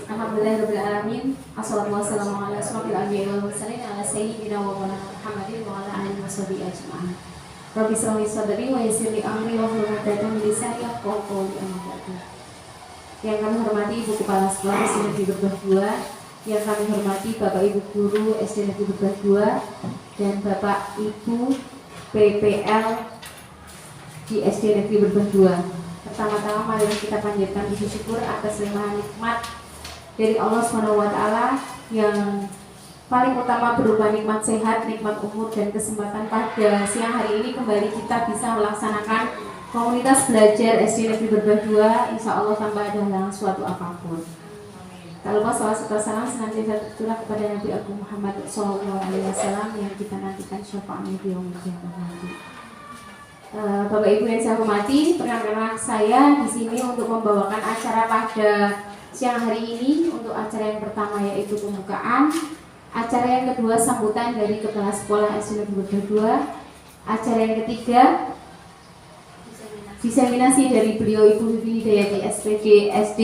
Alhamdulillahirrahmanirrahim. Assalamualaikum warahmatullahi wabarakatuh. Ala sayyidina wa maulana Muhammadin wa ala alihi washabihi ajma'in. Rabbi shrah li sadri wa yassir li amri wa hlul 'uqdatam min lisani yafqahu qawli. Amma ba'du. Yang kami hormati Ibu Kepala Sekolah SD Negeri Berbah 2, yang kami hormati Bapak Ibu Guru SD Negeri Berbah 2 dan Bapak Ibu PPL di SD Negeri Berbah 2. Pertama-tama mari kita panjatkan puji syukur atas limpahan nikmat dari Allah SWT yang paling utama berupa nikmat sehat, nikmat umur dan kesempatan pada siang hari ini kembali kita bisa melaksanakan komunitas belajar SD Negeri Berbah 2, insya Allah tanpa ada halangan suatu apapun. Tak lupa salawat serta salam senantiasa tercurah kepada Nabi Agung Muhammad SAW yang kita nantikan syafaatnya di yaumil qiyamah nanti. Bapak Ibu yang saya hormati, perkenalkan saya di sini untuk membawakan acara pada siang hari ini. Untuk acara yang pertama yaitu pembukaan, acara yang kedua sambutan dari Kepala Sekolah SD Negeri Berbah 2, acara yang ketiga diseminasi dari beliau Ibu Vivi Hidayati SPD SD,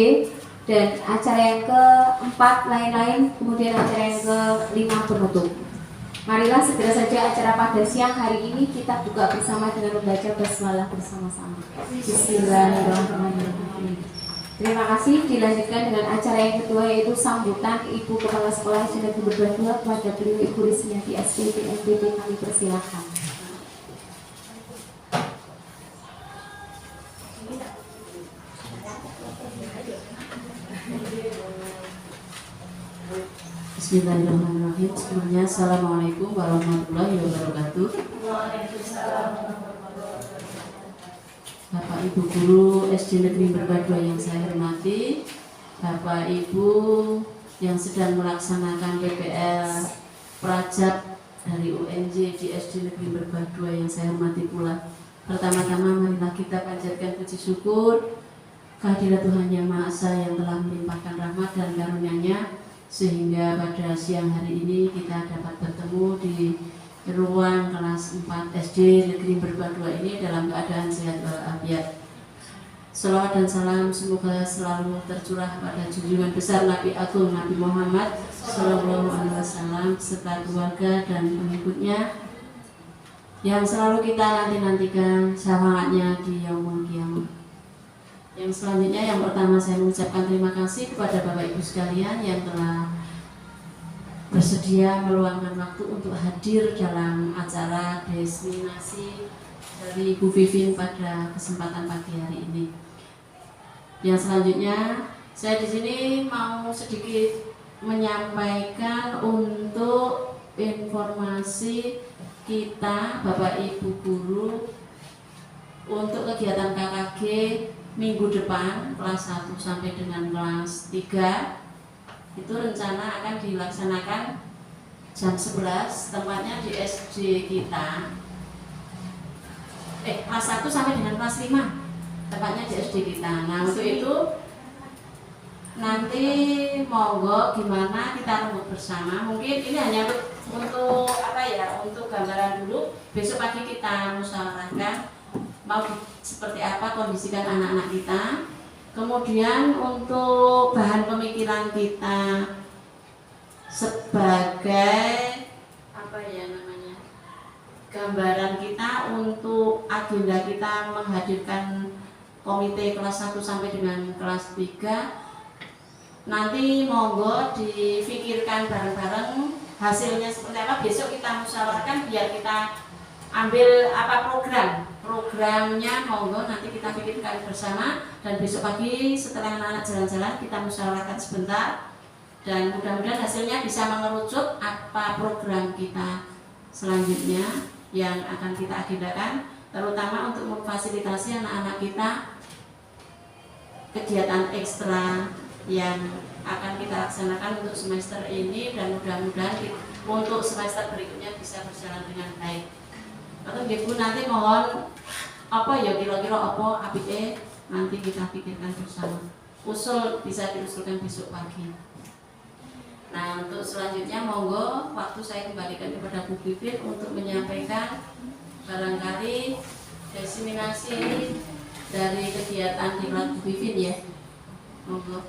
dan acara yang keempat lain-lain, kemudian acara yang kelima penutup. Marilah segera saja acara pada siang hari ini kita buka bersama dengan membaca basmalah bersama-sama. Bismillahirrahmanirrahim. Terima kasih. Dilanjutkan dengan acara yang kedua yaitu sambutan Ibu Kepala Sekolah SD Negeri Berbah 2 kepada beliau Ibu Rismiati SPD NPP. Kami persilakan. Bismillahirrahmanirrahim. Semuanya assalamualaikum warahmatullahi wabarakatuh. Bapak Ibu Guru SD Negeri Berbah 2 yang saya hormati, Bapak Ibu yang sedang melaksanakan PPL Prajab dari UNJ di SD Negeri Berbah 2 yang saya hormati pula. Pertama-tama marilah kita panjatkan puji syukur kehadirat Tuhan Yang Maha Esa yang telah melimpahkan rahmat dan karunia-Nya sehingga pada siang hari ini kita dapat bertemu di ruang kelas 4 SD Negeri Berbah 2 ini dalam keadaan sehat walafiat. Selawat dan salam semoga selalu tercurah pada junjungan besar Nabi Agung Nabi Muhammad Sallallahu Alaihi Wasallam serta keluarga dan pengikutnya yang selalu kita nantikan syafaatnya di yaumul qiyamah. Yang selanjutnya, yang pertama saya mengucapkan terima kasih kepada Bapak Ibu sekalian yang telah bersedia meluangkan waktu untuk hadir dalam acara diseminasi dari Ibu Vivin pada kesempatan pagi hari ini. Yang selanjutnya, saya di sini mau sedikit menyampaikan untuk informasi kita Bapak Ibu Guru untuk kegiatan KKG minggu depan kelas 1 sampai dengan kelas 3 itu rencana akan dilaksanakan jam 11, tempatnya di SD kita. Kelas 1 sampai dengan kelas 5, tempatnya di SD kita. Nah, untuk itu nanti monggo gimana kita rembuk bersama. Mungkin ini hanya untuk untuk gambaran dulu. Besok pagi kita musyawarahkan mau seperti apa kondisikan anak-anak kita. Kemudian untuk bahan pemikiran kita sebagai gambaran kita untuk agenda kita menghadirkan komite kelas 1 sampai dengan kelas 3. Nanti monggo difikirkan bareng-bareng hasilnya seperti apa. Besok kita musyawarahkan biar kita ambil programnya, monggo nanti kita pikirkan bersama, dan besok pagi setelah anak-anak jalan-jalan kita musyawarahkan sebentar dan mudah-mudahan hasilnya bisa mengerucut apa program kita selanjutnya yang akan kita agendakan, terutama untuk memfasilitasi anak-anak kita kegiatan ekstra yang akan kita laksanakan untuk semester ini, dan mudah-mudahan untuk semester berikutnya bisa berjalan dengan baik. Atau Ibu nanti mohon apa ya kira-kira apa apike nanti kita pikirkan bersama. Usul bisa diusulkan besok pagi. Nah, untuk selanjutnya monggo waktu saya kembalikan kepada Bu Pipin untuk menyampaikan barangkali diseminasi dari kegiatan di Bu Pipin ya. Monggo.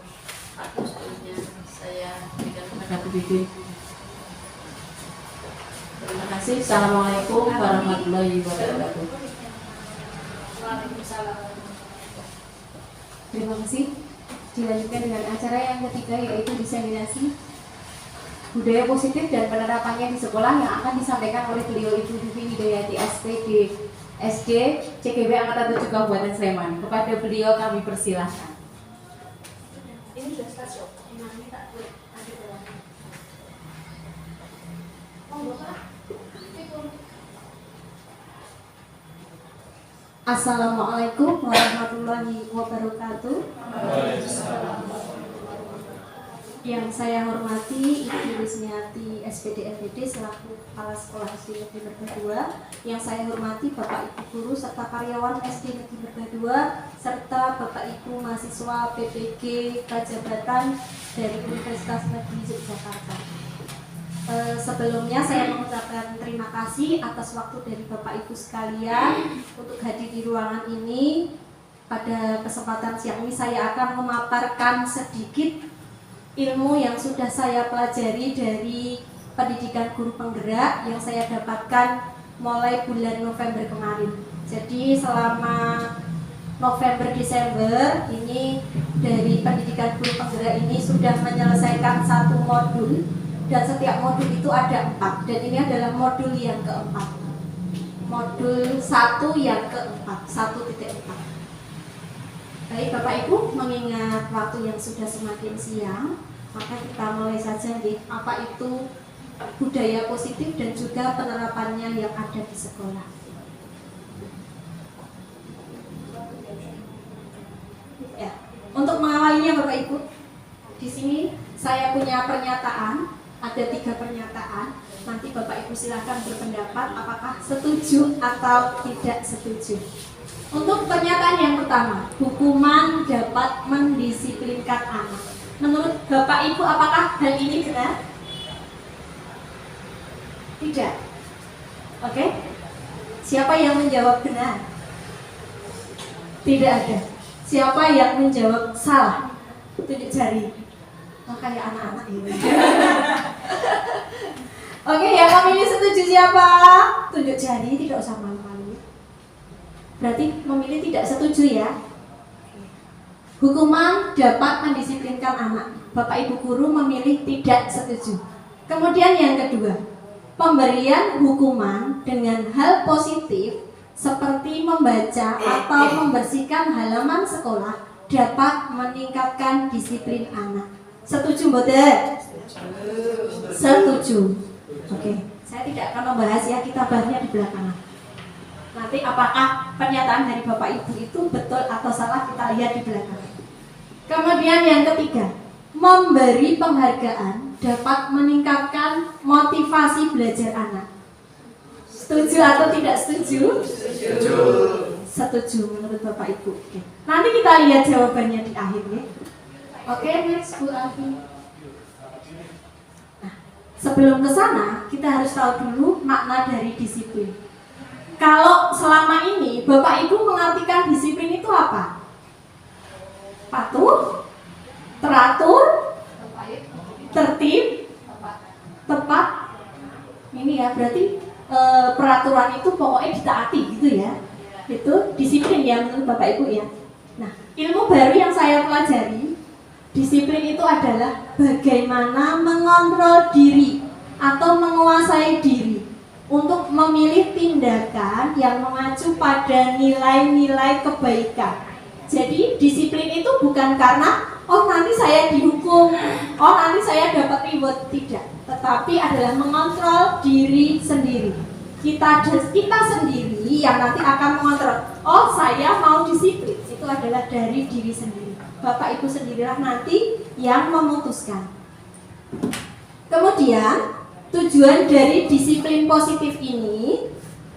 Waktu selanjutnya saya berikan kepada Bu Pipin. Terima kasih. Assalamualaikum warahmatullahi wabarakatuh. Waalaikumsalam. Terima kasih. Dilanjutkan dengan acara yang ketiga, yaitu diseminasi budaya positif dan penerapannya di sekolah yang akan disampaikan oleh beliau Ibu Vivi Hidayati SPD SD CGB Angkatan 7 Kabupaten Sleman. Kepada beliau kami persilahkan. Ini sudah stasiun. Ini tak boleh ada berapa. Assalamualaikum warahmatullahi wabarakatuh. Yang saya hormati Ibu Rismiati SPD FED selaku Kepala Sekolah SD Negeri Merga 2. Yang saya hormati Bapak Ibu guru serta karyawan SD Negeri Merga 2 serta Bapak Ibu mahasiswa PPG Kajabatan dari Universitas Negeri Yogyakarta. Sebelumnya saya mengucapkan terima kasih atas waktu dari Bapak Ibu sekalian untuk hadir di ruangan ini. Pada kesempatan siang ini saya akan memaparkan sedikit ilmu yang sudah saya pelajari dari pendidikan guru penggerak yang saya dapatkan mulai bulan November kemarin. Jadi selama November-Desember ini dari pendidikan guru penggerak ini sudah menyelesaikan satu modul, dan setiap modul itu ada 4, dan ini adalah modul yang keempat, modul 1 yang keempat, 1.4. Baik Bapak Ibu, mengingat waktu yang sudah semakin siang, maka kita mulai saja nih, apa itu budaya positif dan juga penerapannya yang ada di sekolah. Ya, untuk mengawalinya Bapak Ibu, di sini saya punya pernyataan, ada 3 pernyataan. Nanti Bapak Ibu silahkan berpendapat apakah setuju atau tidak setuju. Untuk pernyataan yang pertama, hukuman dapat mendisiplinkan anak. Menurut Bapak Ibu, apakah hal ini benar? Tidak. Oke. Siapa yang menjawab benar? Tidak ada. Siapa yang menjawab salah? Tunjuk jari. Oh, kayak anak-anak ini. Oke, yang memilih setuju siapa? Tunjuk jari, tidak usah malu-malu. Berarti memilih tidak setuju ya. Hukuman dapat mendisiplinkan anak. Bapak Ibu guru memilih tidak setuju. Kemudian yang kedua, pemberian hukuman dengan hal positif seperti membaca atau membersihkan halaman sekolah dapat meningkatkan disiplin anak. Setuju mboten? Setuju. Oke, saya tidak akan membahas ya, kita bahasnya di belakangan. Nanti apakah pernyataan dari Bapak Ibu itu betul atau salah kita lihat di belakang. Kemudian yang ketiga, memberi penghargaan dapat meningkatkan motivasi belajar anak. Setuju atau tidak setuju? Setuju. Setuju menurut Bapak Ibu. Oke. Nanti kita lihat jawabannya di akhir ya. Oke, next Bu Alfi. Nah, sebelum ke sana kita harus tahu dulu makna dari disiplin. Kalau selama ini Bapak Ibu mengartikan disiplin itu apa? Patuh, teratur, tertib, tepat. Ini ya, berarti peraturan itu pokoknya ditaati gitu ya. Itu disiplin ya menurut Bapak Ibu ya. Nah, ilmu baru yang saya pelajari, disiplin itu adalah bagaimana mengontrol diri atau menguasai diri untuk memilih tindakan yang mengacu pada nilai-nilai kebaikan. Jadi disiplin itu bukan karena oh nanti saya dihukum, oh nanti saya dapat reward, tidak. Tetapi adalah mengontrol diri sendiri. Kita sendiri yang nanti akan mengontrol. Oh saya mau disiplin, itu adalah dari diri sendiri. Bapak Ibu sendirilah nanti yang memutuskan. Kemudian tujuan dari disiplin positif ini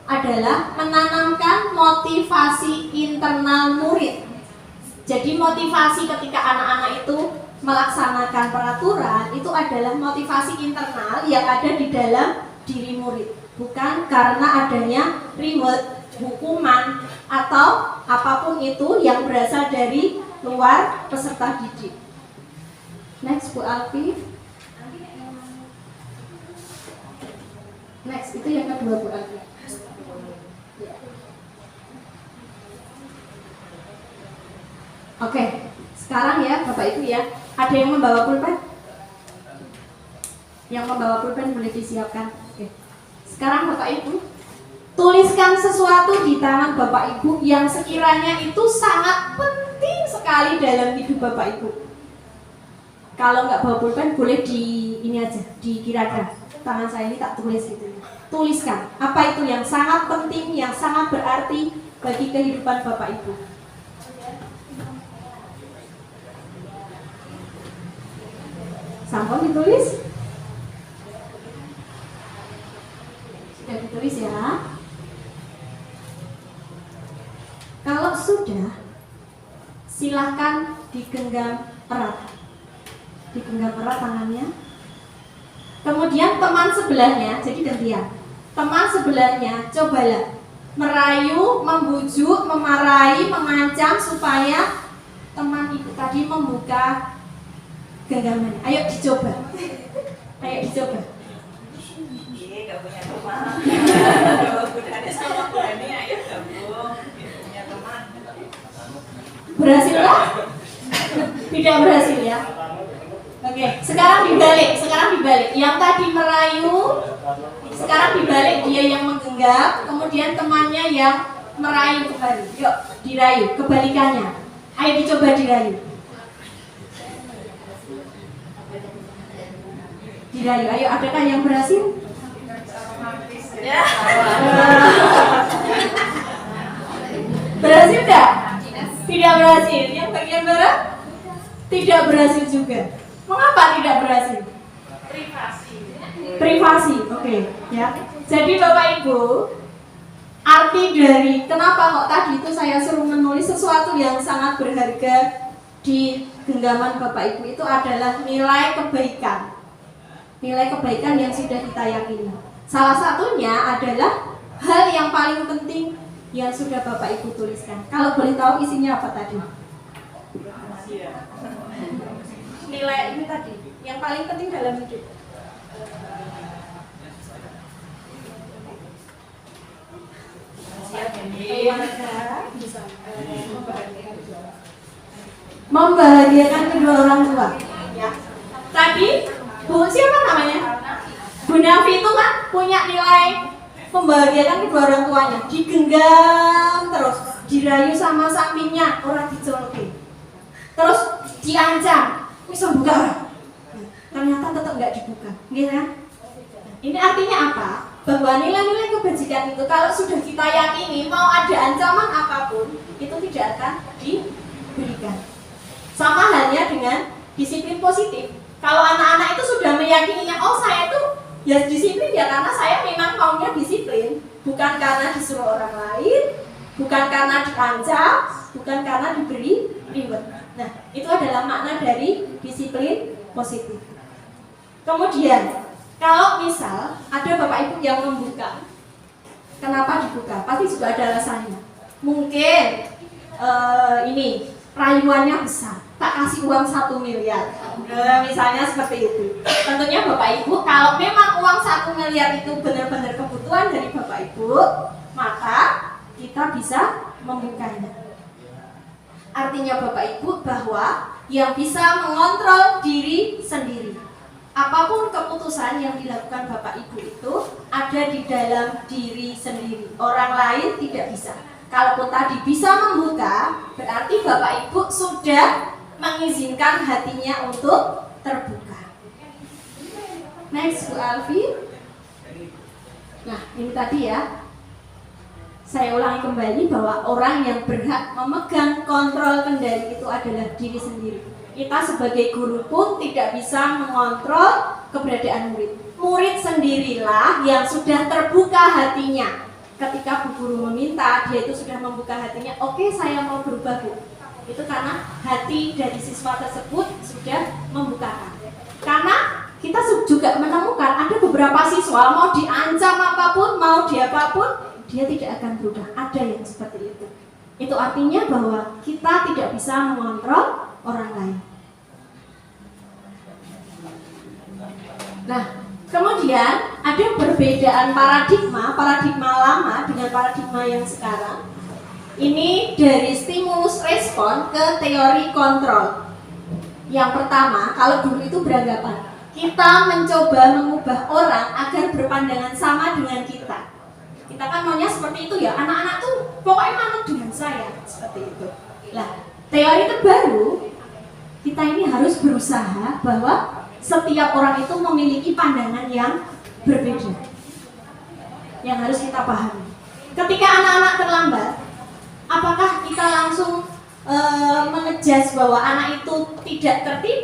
adalah menanamkan motivasi internal murid. Jadi motivasi ketika anak-anak itu melaksanakan peraturan itu adalah motivasi internal yang ada di dalam diri murid, bukan karena adanya reward, hukuman, atau apapun itu yang berasal dari luar peserta didik. Next, Bu Alfi. Next, itu yang kedua, Bu Alfi. Oke, sekarang ya Bapak Ibu ya, ada yang membawa pulpen? Yang membawa pulpen boleh disiapkan. Oke. Sekarang Bapak Ibu, tuliskan sesuatu di tangan Bapak Ibu yang sekiranya itu sangat penting sekali dalam hidup Bapak Ibu. Kalau nggak bawa pulpen boleh di ini aja, dikira-kira. Tangan saya ini tak tulis gitu ya. Tuliskan apa itu yang sangat penting, yang sangat berarti bagi kehidupan Bapak Ibu. Sampel ditulis? Sudah ditulis ya. Kalau sudah, silahkan digenggam erat. Digenggam erat tangannya. Kemudian teman sebelahnya, jadi gantian. Teman sebelahnya, cobalah merayu, membujuk, memarahi, mengancam supaya teman itu tadi membuka genggaman. Ayo dicoba. Ayo dicoba. Gak punya teman. Budanya sama Budani, ayo gabung. Punya teman. Berhasil nggak? Tidak berhasil ya. Oke, sekarang dibalik. Yang tadi merayu, sekarang dibalik, dia yang menggenggam, kemudian temannya yang merayu kembali. Yuk, dirayu, kebalikannya. Ayo dicoba dirayu. Dirayu, ayo, adakah yang berhasil? Ya. Berhasil tidak? Tidak berhasil. Yang bagian barat? Tidak berhasil juga. Mengapa tidak berhasil? Privasi, oke, ya. Jadi Bapak Ibu, arti dari kenapa kok tadi itu saya suruh menulis sesuatu yang sangat berharga di genggaman Bapak Ibu itu adalah nilai kebaikan. Nilai kebaikan yang sudah kita yakini. Salah satunya adalah hal yang paling penting yang sudah Bapak Ibu tuliskan. Kalau boleh tahu isinya apa tadi? Nilai ini tadi, yang paling penting dalam hidup. Membahagiakan kedua orang tua. Ya. Tadi Bu siapa namanya? Bu Nafi itu kan punya nilai membahagiakan kedua orang tuanya. Digenggam terus, dirayu sama sampingnya, orang dijoloki. Terus diancam, bisa buka orang. Ternyata tetap nggak dibuka, gitu kan? Ini artinya apa? Bahwa nilai-nilai kebajikan itu kalau sudah kita yakini mau ada ancaman apapun itu tidak akan diberikan. Sama halnya dengan disiplin positif. Kalau anak-anak itu sudah meyakininya, oh saya itu ya disiplin ya karena saya memang maunya disiplin, bukan karena disuruh orang lain, bukan karena diancam, bukan karena diberi reward. Nah, itu adalah makna dari disiplin positif. Kemudian kalau misal ada Bapak Ibu yang membuka, kenapa dibuka? Pasti juga ada alasannya. Mungkin ini rayuannya besar, tak kasih uang 1 miliar. Misalnya seperti itu. Tentunya Bapak Ibu, kalau memang uang 1 miliar itu benar-benar kebutuhan dari Bapak Ibu, maka kita bisa membukanya. Artinya Bapak Ibu bahwa yang bisa mengontrol diri sendiri. Apapun keputusan yang dilakukan Bapak Ibu itu ada di dalam diri sendiri. Orang lain tidak bisa. Kalaupun tadi bisa membuka, berarti Bapak Ibu sudah mengizinkan hatinya untuk terbuka. Next, Bu Alfi. Nah, ini tadi ya. Saya ulangi kembali bahwa orang yang berhak memegang kontrol kendali itu adalah diri sendiri. Kita sebagai guru pun tidak bisa mengontrol keberadaan murid. Murid sendirilah yang sudah terbuka hatinya. Ketika bu guru meminta, dia itu sudah membuka hatinya. Oke, saya mau berubah, Bu. Itu karena hati dari siswa tersebut sudah membukakan. Karena kita juga menemukan ada beberapa siswa mau diancam apapun, mau diapapun, dia tidak akan berubah. Ada yang seperti itu. Itu artinya bahwa kita tidak bisa mengontrol orang lain. Nah, kemudian ada perbedaan paradigma lama dengan paradigma yang sekarang. Ini dari stimulus respon ke teori kontrol. Yang pertama, kalau dulu itu beranggapan kita mencoba mengubah orang agar berpandangan sama dengan kita. Kita kan maunya seperti itu ya, anak-anak tuh pokoknya manut dengan saya, seperti itu. Nah, teori terbaru, kita ini harus berusaha bahwa setiap orang itu memiliki pandangan yang berbeda, yang harus kita pahami. Ketika anak-anak terlambat, apakah kita langsung mengejudge bahwa anak itu tidak tertib?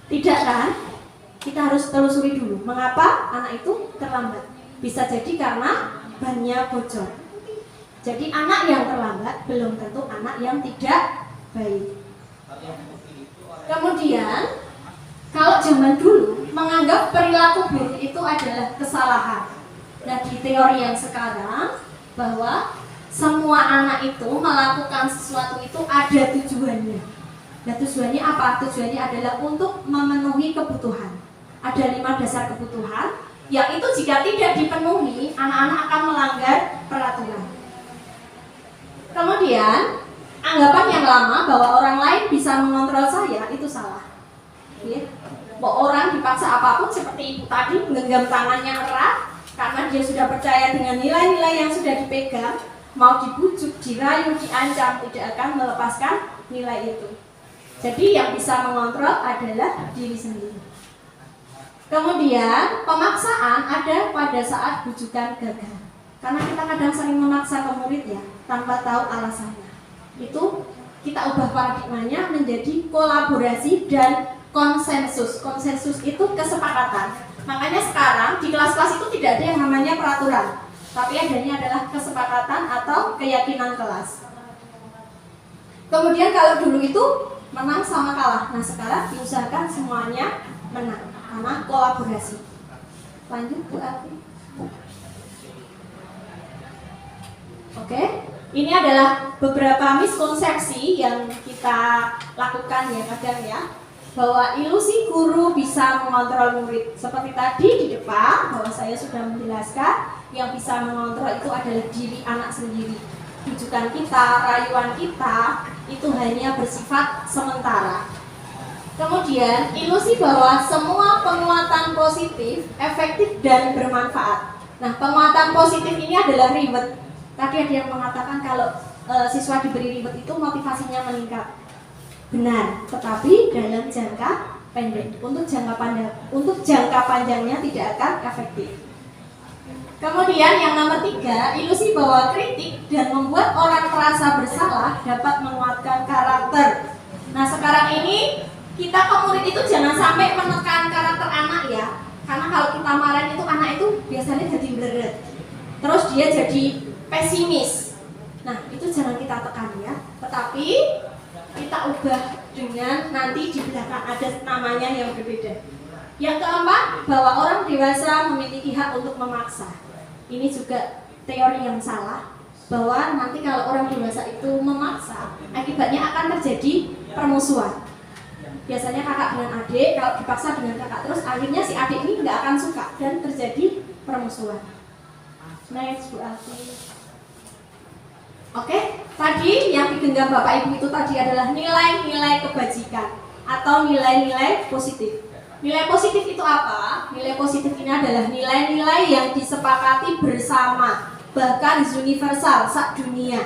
Tidak kan? Kita harus telusuri dulu, mengapa anak itu terlambat. Bisa jadi karena bannya bocor. Jadi anak yang terlambat belum tentu anak yang tidak baik. Kemudian, kalau zaman dulu menganggap perilaku buruk itu adalah kesalahan. Nah, di teori yang sekarang bahwa semua anak itu melakukan sesuatu itu ada tujuannya. Nah, tujuannya apa? Tujuannya adalah untuk memenuhi kebutuhan. Ada 5 dasar kebutuhan yang itu jika tidak dipenuhi, anak-anak akan melanggar peraturan. Kemudian, anggapan yang lama bahwa orang lain bisa mengontrol saya itu salah. Ya. Bahwa orang dipaksa apapun seperti ibu tadi menggenggam tangannya erat karena dia sudah percaya dengan nilai-nilai yang sudah dipegang, mau dibujuk, dirayu, diancam, tidak akan melepaskan nilai itu. Jadi yang bisa mengontrol adalah diri sendiri. Kemudian pemaksaan ada pada saat bujukan gagal. Karena kita kadang sering memaksa ke murid ya, tanpa tahu alasannya. Itu kita ubah paradigmanya menjadi kolaborasi dan konsensus. Konsensus itu kesepakatan. Makanya sekarang di kelas-kelas itu tidak ada yang namanya peraturan, tapi adanya adalah kesepakatan atau keyakinan kelas. Kemudian kalau dulu itu menang sama kalah. Nah, sekarang diusahakan semuanya menang karena kolaborasi. Lanjut Bu Afi. Oke, ini adalah beberapa miskonsepsi yang kita lakukan ya kadang ya, bahwa ilusi guru bisa mengontrol murid. Seperti tadi di depan bahwa saya sudah menjelaskan yang bisa mengontrol itu adalah diri anak sendiri. Tujuan kita, rayuan kita itu hanya bersifat sementara. Kemudian ilusi bahwa semua penguatan positif efektif dan bermanfaat. Nah, penguatan positif ini adalah reward. Tadi ada yang mengatakan kalau siswa diberi reward itu motivasinya meningkat. Benar, tetapi dalam jangka pendek. Untuk jangka panjangnya tidak akan efektif. Kemudian yang nomor 3, ilusi bahwa kritik dan membuat orang merasa bersalah dapat menguatkan karakter. Nah, sekarang ini kita ke murid itu jangan sampai menekan karakter anak ya. Karena kalau kita marahin itu anak itu biasanya jadi bleret. Terus dia jadi pesimis. Nah, itu jangan kita tekan ya. Tetapi kita ubah dengan nanti di belakang ada namanya yang berbeda. Yang keempat, bahwa orang dewasa memiliki hak untuk memaksa. Ini juga teori yang salah, bahwa nanti kalau orang dewasa itu memaksa, akibatnya akan terjadi permusuhan. Biasanya kakak dengan adik, kalau dipaksa dengan kakak terus, akhirnya si adik ini nggak akan suka dan terjadi permusuhan. Next, Bu Alfi. Oke, tadi yang digenggam Bapak Ibu itu tadi adalah nilai-nilai kebajikan atau nilai-nilai positif. Nilai positif itu apa? Nilai positif ini adalah nilai-nilai yang disepakati bersama, bahkan universal sak dunia,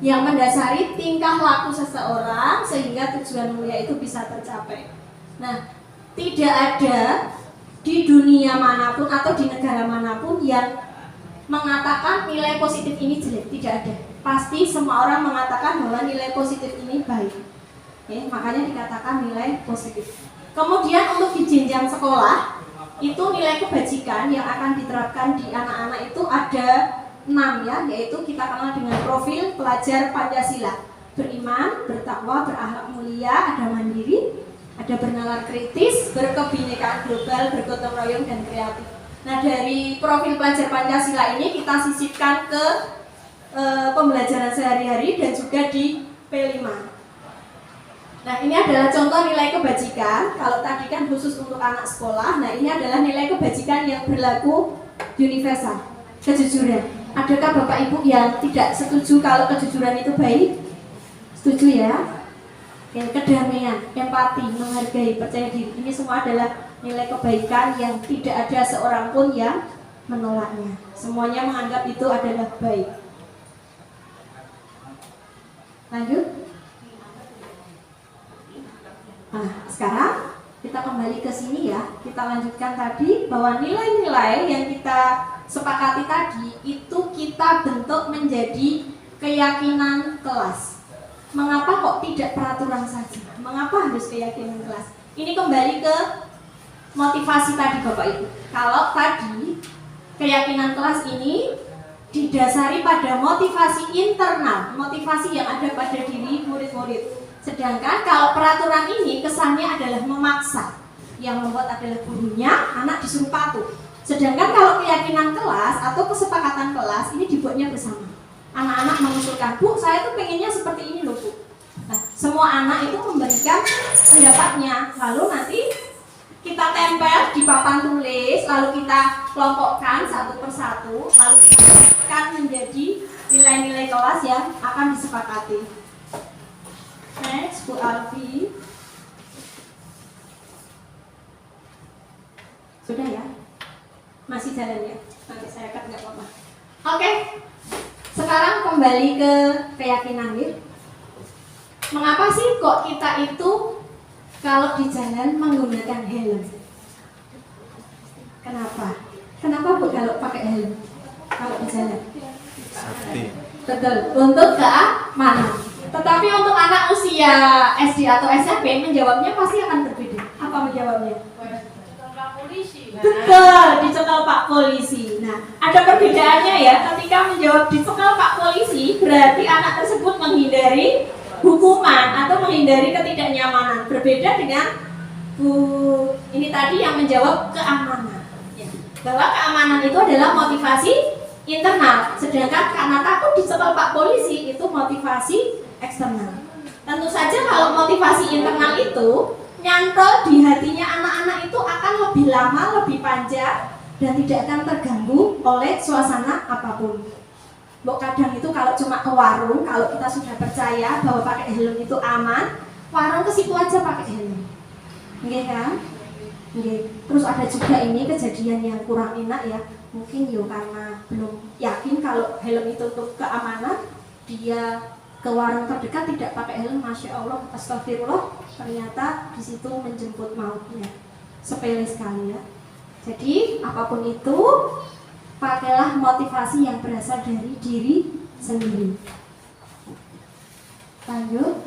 yang mendasari tingkah laku seseorang sehingga tujuan mulia itu bisa tercapai. Nah, tidak ada di dunia manapun atau di negara manapun yang mengatakan nilai positif ini jelek, tidak ada. Pasti semua orang mengatakan bahwa nilai positif ini baik. Oke, makanya dikatakan nilai positif. Kemudian untuk di jenjang sekolah, itu nilai kebajikan yang akan diterapkan di anak-anak itu ada 6 ya, yaitu kita kenal dengan profil pelajar Pancasila. Beriman, bertakwa, berakhlak mulia, ada mandiri, ada bernalar kritis, berkebinekaan global, bergotong royong, dan kreatif. Nah, dari profil pelajar Pancasila ini kita sisipkan ke pembelajaran sehari-hari dan juga di P5. Nah, ini adalah contoh nilai kebajikan. Kalau tadi kan khusus untuk anak sekolah, nah ini adalah nilai kebajikan yang berlaku universal. Kejujuran. Adakah Bapak Ibu yang tidak setuju kalau kejujuran itu baik? Setuju ya? Kedamaian, empati, menghargai, percaya diri. Ini semua adalah nilai kebaikan yang tidak ada seorang pun yang menolaknya. Semuanya menganggap itu adalah baik. Lanjut. Nah, sekarang kita kembali ke sini ya. Kita lanjutkan tadi bahwa nilai-nilai yang kita sepakati tadi itu kita bentuk menjadi keyakinan kelas. Mengapa kok tidak peraturan saja? Mengapa harus keyakinan kelas? Ini kembali ke motivasi tadi Bapak Ibu. Kalau tadi keyakinan kelas ini didasari pada motivasi internal, motivasi yang ada pada diri murid-murid. Sedangkan kalau peraturan ini kesannya adalah memaksa, yang membuat adalah gurunya, anak disuruh patuh. Sedangkan kalau keyakinan kelas atau kesepakatan kelas ini dibuatnya bersama. Anak-anak mengusulkan, Bu, saya tuh pengennya seperti ini loh Bu. Nah, semua anak itu memberikan pendapatnya, lalu nanti kita tempel di papan tulis, lalu kita kelompokkan satu persatu, lalu kita akan menjadi nilai-nilai kelas yang akan disepakati. Next, Bu Alfi. Sudah ya? Masih jalan ya? Nanti saya cut nggak apa-apa. Oke, sekarang kembali ke keyakinan ya. Mengapa sih kok kita itu kalau di jalan menggunakan helm? Kenapa? Kenapa Bu kalau pakai helm? Kalau di jalan? Safety. Betul, untuk keamanan. Tetapi untuk anak usia SD atau SMP menjawabnya pasti akan berbeda. Apa menjawabnya? Betul, dicekal Pak Polisi. Nah, ada perbedaannya ya. Ketika menjawab dicekal Pak Polisi, berarti anak tersebut menghindari hukuman atau menghindari ketidaknyamanan. Berbeda dengan Bu ini tadi yang menjawab keamanan. Ya. Bahwa keamanan itu adalah motivasi internal. Sedangkan karena takut dicekal Pak Polisi itu motivasi eksternal. Tentu saja kalau motivasi internal itu nyantol di hatinya anak-anak itu akan lebih lama, lebih panjang dan tidak akan terganggu oleh suasana apapun. Mbok kadang itu kalau cuma ke warung, kalau kita sudah percaya bahwa pakai helm itu aman, warung ke situ aja pakai helm. Nggih kan? Nggih. Terus ada juga ini kejadian yang kurang enak ya. Mungkin yo karena belum yakin kalau helm itu untuk keamanan, dia ke warung terdekat tidak pakai helm, Masya Allah, astagfirullah, ternyata di situ menjemput mautnya. Sepele sekali ya. Jadi apapun itu, pakailah motivasi yang berasal dari diri sendiri. Lanjut.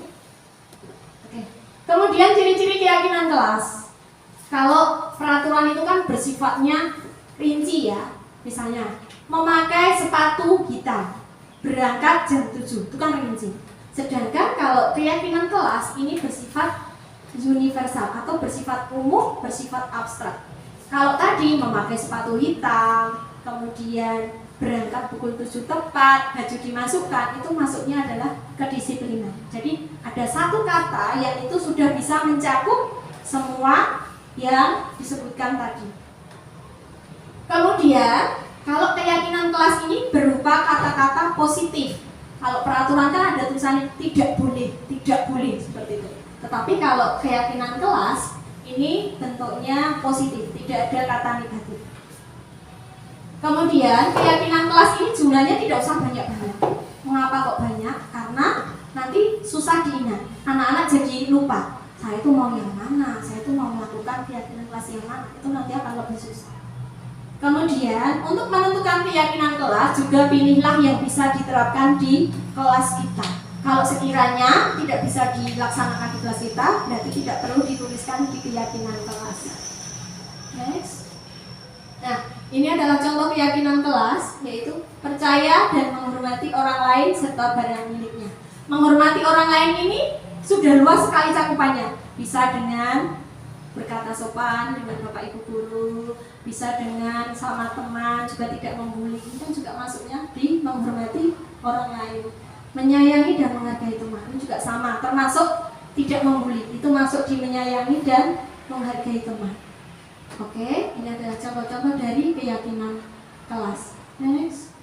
Oke. Kemudian ciri-ciri keyakinan kelas. Kalau peraturan itu kan bersifatnya rinci ya. Misalnya, memakai sepatu hitam, berangkat jam 7, itu kan rinci. Sedangkan kalau keyakinan kelas ini bersifat universal atau bersifat umum, bersifat abstrak. Kalau tadi memakai sepatu hitam, kemudian berangkat pukul 7 tepat, baju dimasukkan, itu masuknya adalah kedisiplinan. Jadi ada satu kata yang itu sudah bisa mencakup semua yang disebutkan tadi. Kemudian kalau keyakinan kelas ini berupa kata-kata positif. Kalau peraturan kan ada tulisannya tidak boleh seperti itu. Tetapi kalau keyakinan kelas ini bentuknya positif, tidak ada kata negatif. Kemudian keyakinan kelas ini jumlahnya tidak usah banyak-banyak. Mengapa kok banyak? Karena nanti susah diingat. Anak-anak jadi lupa. Saya itu mau yang mana? Saya itu mau melakukan keyakinan kelas yang mana? Itu nanti akan lebih susah. Kemudian untuk menentukan keyakinan kelas juga pilihlah yang bisa diterapkan di kelas kita. Kalau sekiranya tidak bisa dilaksanakan di kelas kita, berarti tidak perlu dituliskan di keyakinan kelas. Next. Nah, ini adalah contoh keyakinan kelas, yaitu percaya dan menghormati orang lain serta barang miliknya. Menghormati orang lain ini sudah luas sekali cakupannya. Bisa dengan berkata sopan dengan bapak ibu guru, bisa dengan sama teman, juga tidak membuli. Itu juga masuknya di menghormati orang lain. Menyayangi dan menghargai teman ini juga sama, termasuk tidak membuli. Itu masuk di menyayangi dan menghargai teman. Oke, ini adalah contoh-contoh dari keyakinan kelas. Next.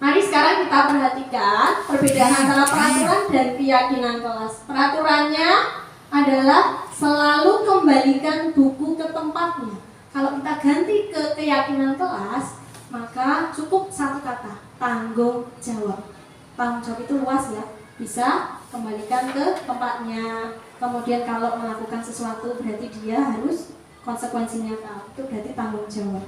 Mari sekarang kita perhatikan perbedaan antara peraturan dan keyakinan kelas. Peraturannya adalah selalu kembalikan buku ke tempatnya. Kalau kita ganti ke keyakinan kelas, maka cukup satu kata, tanggung jawab. Tanggung jawab itu luas ya, bisa kembalikan ke tempatnya. Kemudian kalau melakukan sesuatu berarti dia harus konsekuensinya tahu. Itu berarti tanggung jawab.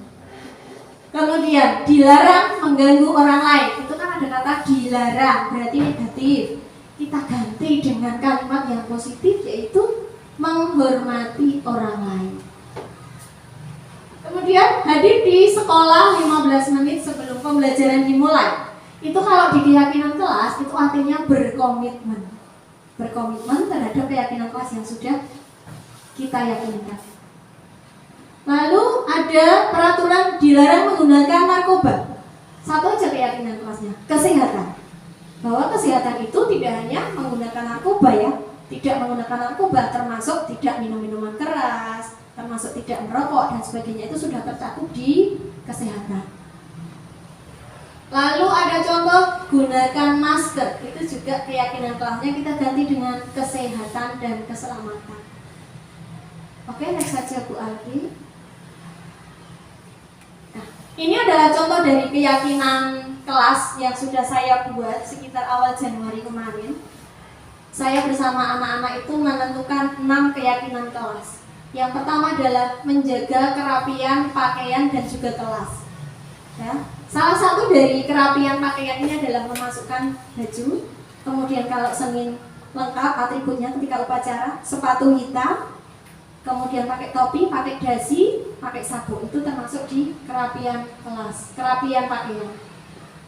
Kemudian dilarang mengganggu orang lain. Itu kan ada kata dilarang, berarti negatif. Kita ganti dengan kalimat yang positif, yaitu menghormati orang lain. Kemudian hadir di sekolah 15 menit sebelum pembelajaran dimulai. Itu kalau di keyakinan kelas itu artinya berkomitmen. Berkomitmen terhadap keyakinan kelas yang sudah kita yakinkan. Lalu ada peraturan dilarang menggunakan narkoba. Satu aja keyakinan kelasnya, kesehatan. Bahwa kesehatan itu tidak hanya menggunakan narkoba ya, tidak menggunakan narkoba termasuk tidak minum minuman keras, termasuk tidak merokok dan sebagainya, itu sudah tercakup di kesehatan. Lalu ada contoh gunakan masker, itu juga keyakinan kelasnya kita ganti dengan kesehatan dan keselamatan. Oke, next saja Bu Aldi. Nah, ini adalah contoh dari keyakinan kelas yang sudah saya buat sekitar awal Januari kemarin. Saya bersama anak-anak itu menentukan 6 keyakinan kelas. Yang pertama adalah menjaga kerapian pakaian dan juga kelas. Ya. Salah satu dari kerapian pakaian ini adalah memasukkan baju, kemudian kalau Senin lengkap atributnya ketika upacara, sepatu hitam, kemudian pakai topi, pakai dasi, pakai sabuk, itu termasuk di kerapian kelas, kerapian pakaian.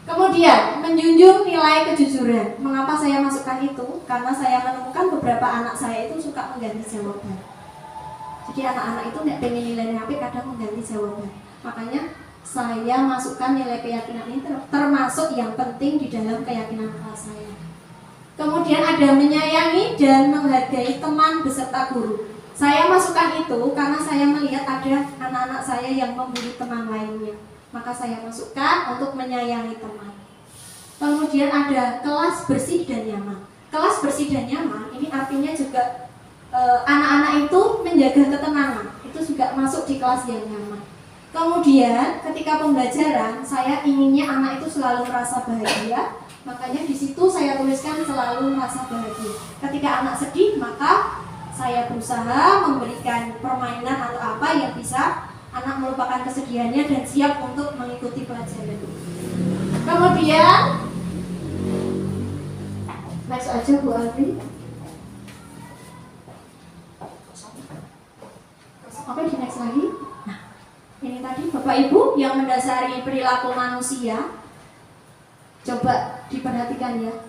Kemudian menjunjung nilai kejujuran. Mengapa saya masukkan itu? Karena saya menemukan beberapa anak saya itu suka mengganti jawaban. Jadi anak-anak itu tidak pengen nilainya HP, kadang mengganti jawaban. Makanya saya masukkan nilai keyakinan ini termasuk yang penting di dalam keyakinan kelas saya. Kemudian ada menyayangi dan menghargai teman beserta guru. Saya masukkan itu karena saya melihat ada anak-anak saya yang membuli teman lainnya. Maka saya masukkan untuk menyayangi teman. Kemudian ada kelas bersih dan nyaman. Kelas bersih dan nyaman ini artinya juga anak-anak itu menjaga ketenangan. Itu juga masuk di kelas yang nyaman. Kemudian ketika pembelajaran saya inginnya anak itu selalu merasa bahagia. Makanya di situ saya tuliskan selalu merasa bahagia. Ketika anak sedih, maka saya berusaha memberikan permainan atau apa yang bisa anak melupakan kesedihannya dan siap untuk mengikuti pelajaran. Kemudian next aja Bu Aldi. Oke, di next lagi. Nah, ini tadi Bapak Ibu yang mendasari perilaku manusia. Coba diperhatikan ya.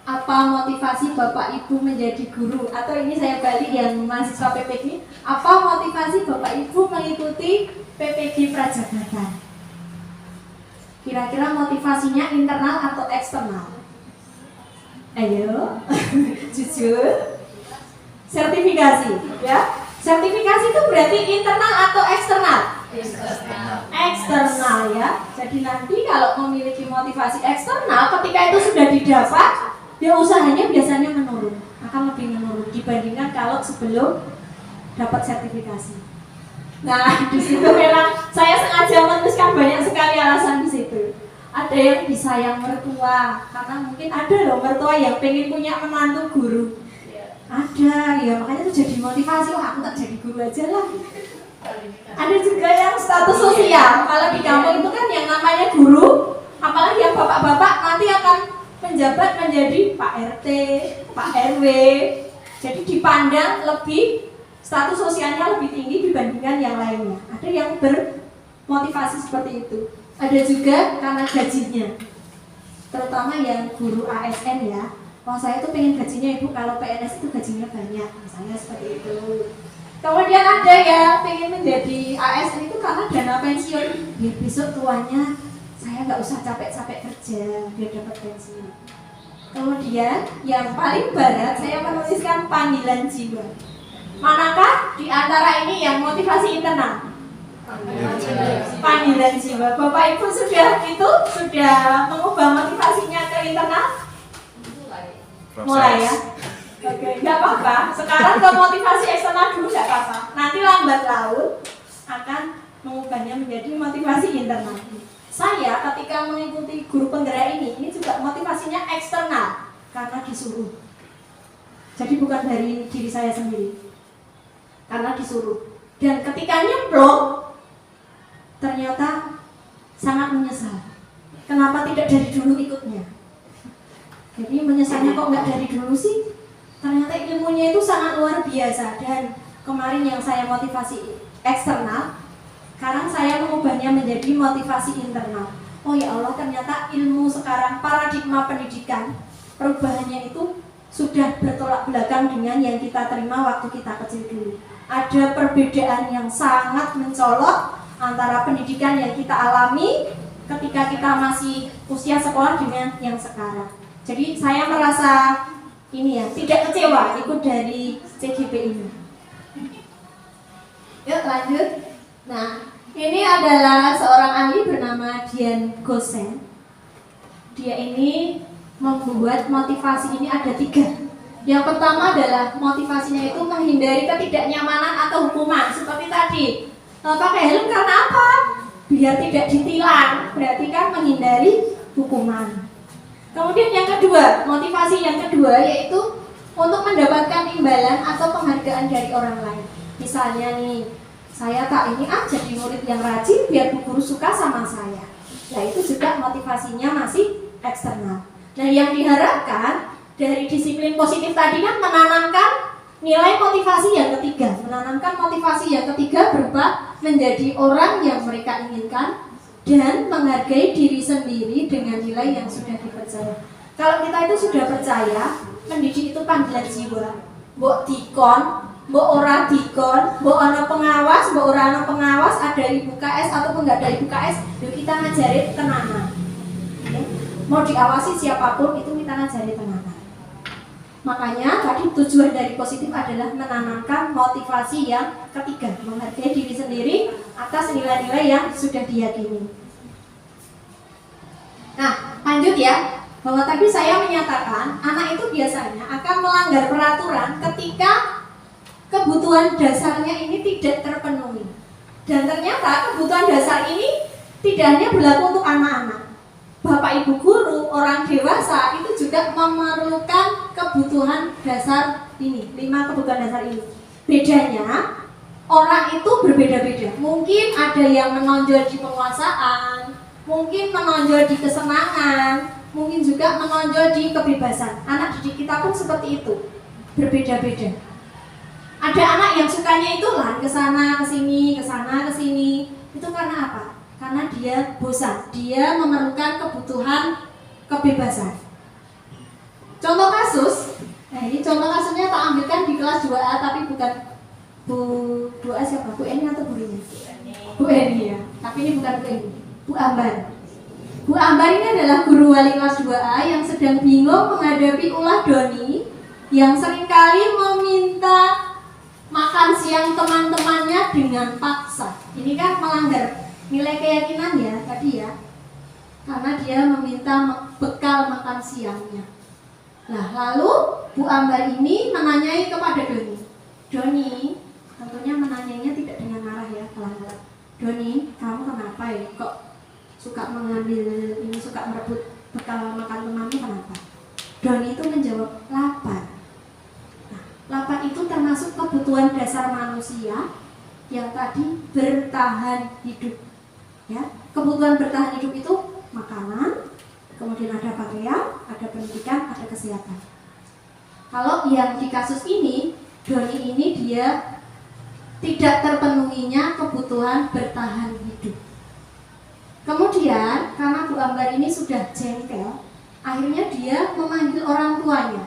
Apa motivasi Bapak Ibu menjadi guru? Atau ini saya balik yang mahasiswa PPG. Apa motivasi Bapak Ibu mengikuti PPG Prajabatan? Kira-kira motivasinya internal atau eksternal? Ayo, jujur. Sertifikasi, ya. Sertifikasi itu berarti internal atau eksternal? Eksternal ya. Jadi nanti kalau memiliki motivasi eksternal, ketika itu sudah didapat, ya usahanya biasanya menurun, akan lebih menurun dibandingkan kalau sebelum dapat sertifikasi. Nah, di situ memang saya sengaja menuliskan banyak sekali alasan di situ. Ada yang disayang mertua, karena mungkin ada loh mertua yang pengen punya menantu guru. Ada, ya makanya itu jadi motivasi. Wah, aku tak jadi guru aja lah. Ada juga yang status sosial. Kalau di kampung itu kan yang namanya guru, apalagi yang bapak-bapak nanti akan menjabat menjadi Pak RT, Pak RW. Jadi dipandang lebih status sosialnya lebih tinggi dibandingkan yang lainnya. Ada yang bermotivasi seperti itu. Ada juga karena gajinya. Terutama yang guru ASN ya. Oh saya tuh pengen gajinya ibu kalau PNS itu gajinya banyak, misalnya seperti itu. Kemudian ada yang pengen menjadi ASN itu karena dana pensiun. Biar besok tuanya saya nggak usah capek-capek kerja biar dapat pensiun. Kemudian yang paling barat saya menuliskan panggilan jiwa. Manakah di antara ini yang motivasi internal? Panggilan jiwa. Bapak Ibu sudah mengubah motivasinya ke internal? Mulai ya. Oke, nggak apa-apa. Sekarang ke motivasi eksternal dulu nggak apa-apa. Nanti lambat laun akan mengubahnya menjadi motivasi internal. Saya ketika mengikuti guru penggerak ini juga motivasinya eksternal karena disuruh. Jadi bukan dari diri saya sendiri, karena disuruh. Dan ketika nyemplung, ternyata sangat menyesal. Kenapa tidak dari dulu ikutnya? Jadi menyesalnya kok nggak dari dulu sih? Ternyata ilmunya itu sangat luar biasa. Dan kemarin yang saya motivasi eksternal, sekarang saya mengubahnya menjadi motivasi internal. Oh ya Allah, ternyata ilmu sekarang, paradigma pendidikan, perubahannya itu sudah bertolak belakang dengan yang kita terima waktu kita kecil dulu. Ada perbedaan yang sangat mencolok antara pendidikan yang kita alami ketika kita masih usia sekolah dengan yang sekarang. Jadi saya merasa ini ya, tidak kecewa ikut dari CGP ini. Yuk lanjut. Nah, ini adalah seorang ahli bernama Dian Gosen. Dia ini membuat motivasi ini ada 3. Yang pertama adalah motivasinya itu menghindari ketidaknyamanan atau hukuman. Seperti tadi, pakai helm karena apa? Biar tidak ditilang, berarti kan menghindari hukuman. Kemudian yang kedua, motivasi yang kedua yaitu untuk mendapatkan imbalan atau penghargaan dari orang lain. Misalnya nih, saya ini jadi murid yang rajin biar bu guru suka sama saya. Nah itu juga motivasinya masih eksternal. Nah yang diharapkan dari disiplin positif tadi kan menanamkan nilai motivasi yang ketiga. Menanamkan motivasi yang ketiga berupa menjadi orang yang mereka inginkan dan menghargai diri sendiri dengan nilai yang sudah dipercaya. Kalau kita itu sudah percaya, mendidik itu panggilan jiwa. Mbok dikon, mbok ora dikon, mbok ana pengawas, mbok ora ana pengawas, ada ibu KS ataupun nggak ada ibu KS, yuk kita ngajarin tenanan. Okay? Mau diawasi siapapun itu kita ngajarin tenanan. Makanya tadi tujuan dari positif adalah menanamkan motivasi yang ketiga, menghargai diri sendiri atas nilai-nilai yang sudah diyakini. Nah, lanjut ya, bahwa tadi saya menyatakan anak itu biasanya akan melanggar peraturan ketika kebutuhan dasarnya ini tidak terpenuhi. Dan ternyata kebutuhan dasar ini tidak hanya berlaku untuk anak-anak. Bapak ibu guru, orang dewasa itu juga memerlukan kebutuhan dasar ini, 5 kebutuhan dasar ini. Bedanya, orang itu berbeda-beda. Mungkin ada yang menonjol di penguasaan, mungkin menonjol di kesenangan, mungkin juga menonjol di kebebasan. Anak didik kita pun seperti itu, berbeda-beda. Ada anak yang sukanya itu lah kesana kesini, kesana kesini. Itu karena apa? Karena dia bosan, dia memerlukan kebutuhan kebebasan. Contoh kasus, ini contoh kasusnya tak ambilkan di kelas 2A, tapi bukan Bu A siapa? Bu Eni atau Bu Rini? Bu Eni ya, tapi ini bukan Bu Eni, Bu Ambar. Bu Ambar ini adalah guru wali kelas 2A yang sedang bingung menghadapi ulah Doni yang seringkali meminta makan siang teman-temannya dengan paksa. Ini kan melanggar nilai keyakinan ya tadi ya, karena dia meminta bekal makan siangnya. Nah lalu Bu Ambar ini menanyai kepada Doni, tentunya menanyainya tidak dengan marah ya, pelan-pelan. Doni, kamu kenapa ya kok suka mengambil ini, suka merebut bekal makan temanmu, kenapa? Doni itu menjawab, lapar. Nah, lapar itu termasuk kebutuhan dasar manusia yang tadi bertahan hidup. Ya, kebutuhan bertahan hidup itu makanan, kemudian ada pakaian, ada pendidikan, ada kesehatan. Kalau yang di kasus ini, Doni ini dia tidak terpenuhinya kebutuhan bertahan hidup. Kemudian karena Bu Ambar ini sudah jengkel, akhirnya dia memanggil orang tuanya.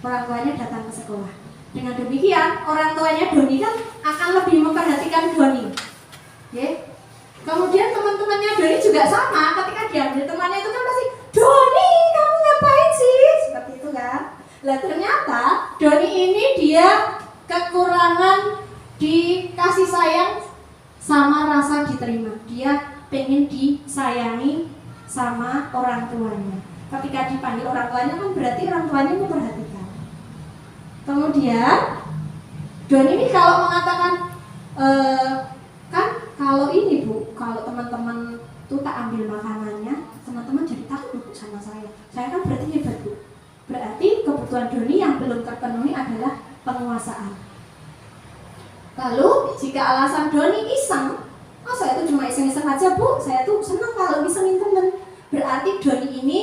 Orang tuanya datang ke sekolah. Dengan demikian, orang tuanya Doni kan akan lebih memperhatikan Doni. Oke. Kemudian teman-temannya Doni juga sama, ketika diambil temannya itu kan pasti, Doni, kamu ngapain sih? Seperti itu kan. Lah ternyata Doni ini dia kekurangan dikasih sayang sama rasa diterima. Dia pengen disayangi sama orang tuanya. Ketika dipanggil orang tuanya kan berarti orang tuanya memperhatikan. Kemudian Doni ini kalau mengatakan kan kalau ini Bu, kalau teman-teman tuh tak ambil makanannya, teman-teman jadi takut Bu sama saya. Saya kan berarti hebat Bu. Berarti kebutuhan Doni yang belum terpenuhi adalah penguasaan. Lalu jika alasan Doni iseng, oh saya tuh cuma iseng-iseng aja Bu, saya tuh senang kalau isengin temen. Berarti Doni ini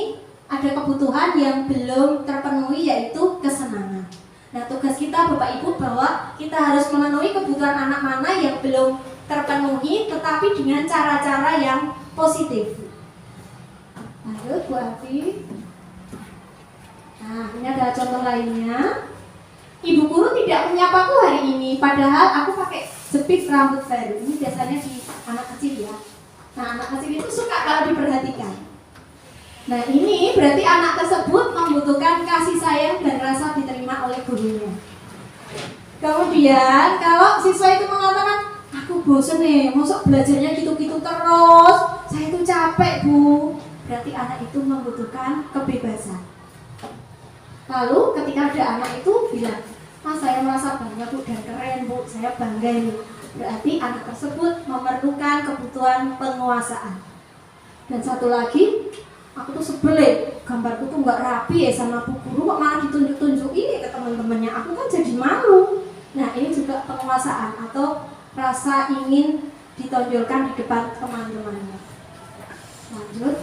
ada kebutuhan yang belum terpenuhi, yaitu kesenangan. Nah, tugas kita Bapak Ibu bahwa kita harus memenuhi kebutuhan anak mana yang belum terpenuhi, tetapi dengan cara-cara yang positif. Lalu Bu Afi. Nah, ini ada contoh lainnya. Ibu guru tidak menyapaku hari ini, padahal aku pakai jepit rambut baru. Ini biasanya di anak kecil ya. Nah, anak kecil itu suka kalau diperhatikan. Nah, ini berarti anak tersebut membutuhkan kasih sayang dan rasa diterima oleh gurunya. Kemudian, kalau siswa itu mengatakan, aku bosen nih, masuk belajarnya gitu-gitu terus, saya itu capek Bu. Berarti anak itu membutuhkan kebebasan. Lalu ketika ada anak itu bilang, Mas saya merasa bangga Bu dan keren Bu, saya bangga ini. Berarti anak tersebut memerlukan kebutuhan penguasaan. Dan satu lagi, aku tuh sebel gambarku tuh nggak rapi sama Bu Guru, kok malah ditunjuk-tunjuk ini ke teman-temannya. Aku kan jadi malu. Nah ini juga penguasaan atau rasa ingin ditonjolkan di depan teman-temannya. Lanjut.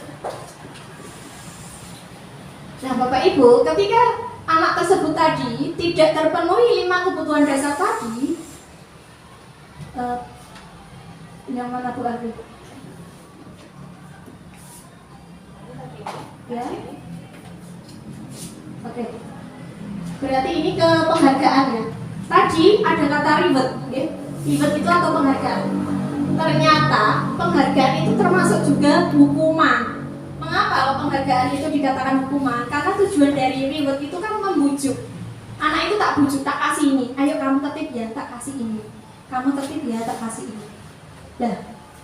Nah Bapak Ibu, ketika anak tersebut tadi tidak terpenuhi 5 kebutuhan dasar tadi, yang mana Bu Ardi? Ya. Oke. Berarti ini ke penghargaan ya. Tadi ada kata reward, okay? Reward itu atau penghargaan. Ternyata penghargaan itu termasuk juga hukuman. Mengapa kalau penghargaan itu dikatakan hukuman? Karena tujuan dari reward itu kan membujuk. Anak itu tak bujuk, tak kasih ini. Ayo kamu tertib ya, tak kasih ini. Kamu tertib ya, tak kasih ini. Nah,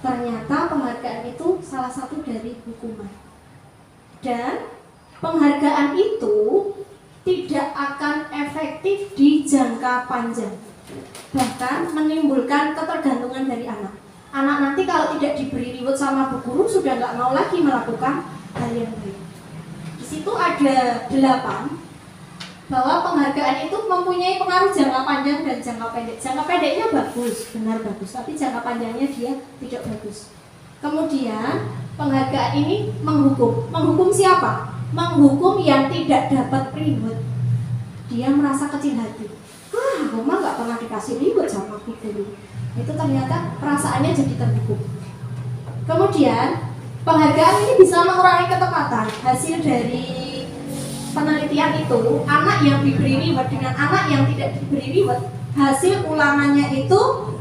ternyata penghargaan itu salah satu dari hukuman. Dan penghargaan itu tidak akan efektif di jangka panjang, bahkan menimbulkan ketergantungan dari anak. Anak nanti kalau tidak diberi reward sama Bu Guru sudah nggak mau lagi melakukan hal yang baik. Di situ ada 8 bahwa penghargaan itu mempunyai pengaruh jangka panjang dan jangka pendek. Jangka pendeknya bagus, benar bagus, tapi jangka panjangnya dia tidak bagus. Kemudian penghargaan ini menghukum. Menghukum siapa? Menghukum yang tidak dapat reward. Dia merasa kecil hati. Aku mah nggak pernah dikasih reward sama Bu Guru. Itu ternyata perasaannya jadi terhukum. Kemudian penghargaan ini bisa mengurangi ketepatan. Hasil dari penelitian itu, anak yang diberi reward dengan anak yang tidak diberi reward, hasil ulangannya itu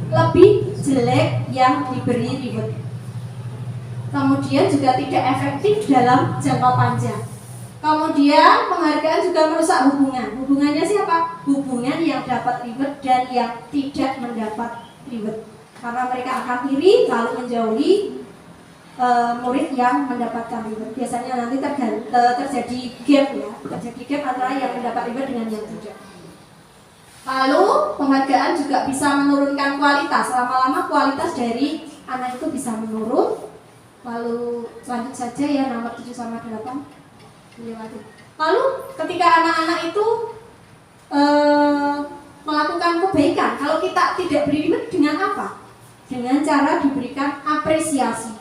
lebih jelek yang diberi reward. Kemudian juga tidak efektif dalam jangka panjang. Kemudian penghargaan juga merusak hubungan. Hubungannya siapa? Hubungan yang dapat reward dan yang tidak mendapat reward. Karena mereka akan iri lalu menjauhi murid yang mendapatkan reward. Biasanya nanti terjadi gap ya, terjadi gap antara yang mendapat reward dengan yang tidak. Lalu penghargaan juga bisa menurunkan kualitas. Lama-lama kualitas dari anak itu bisa menurun. Lalu lanjut saja ya nomor 7 sama 8. Lalu ketika anak-anak itu melakukan kebaikan, kalau kita tidak beri reward dengan apa? cara diberikan apresiasi.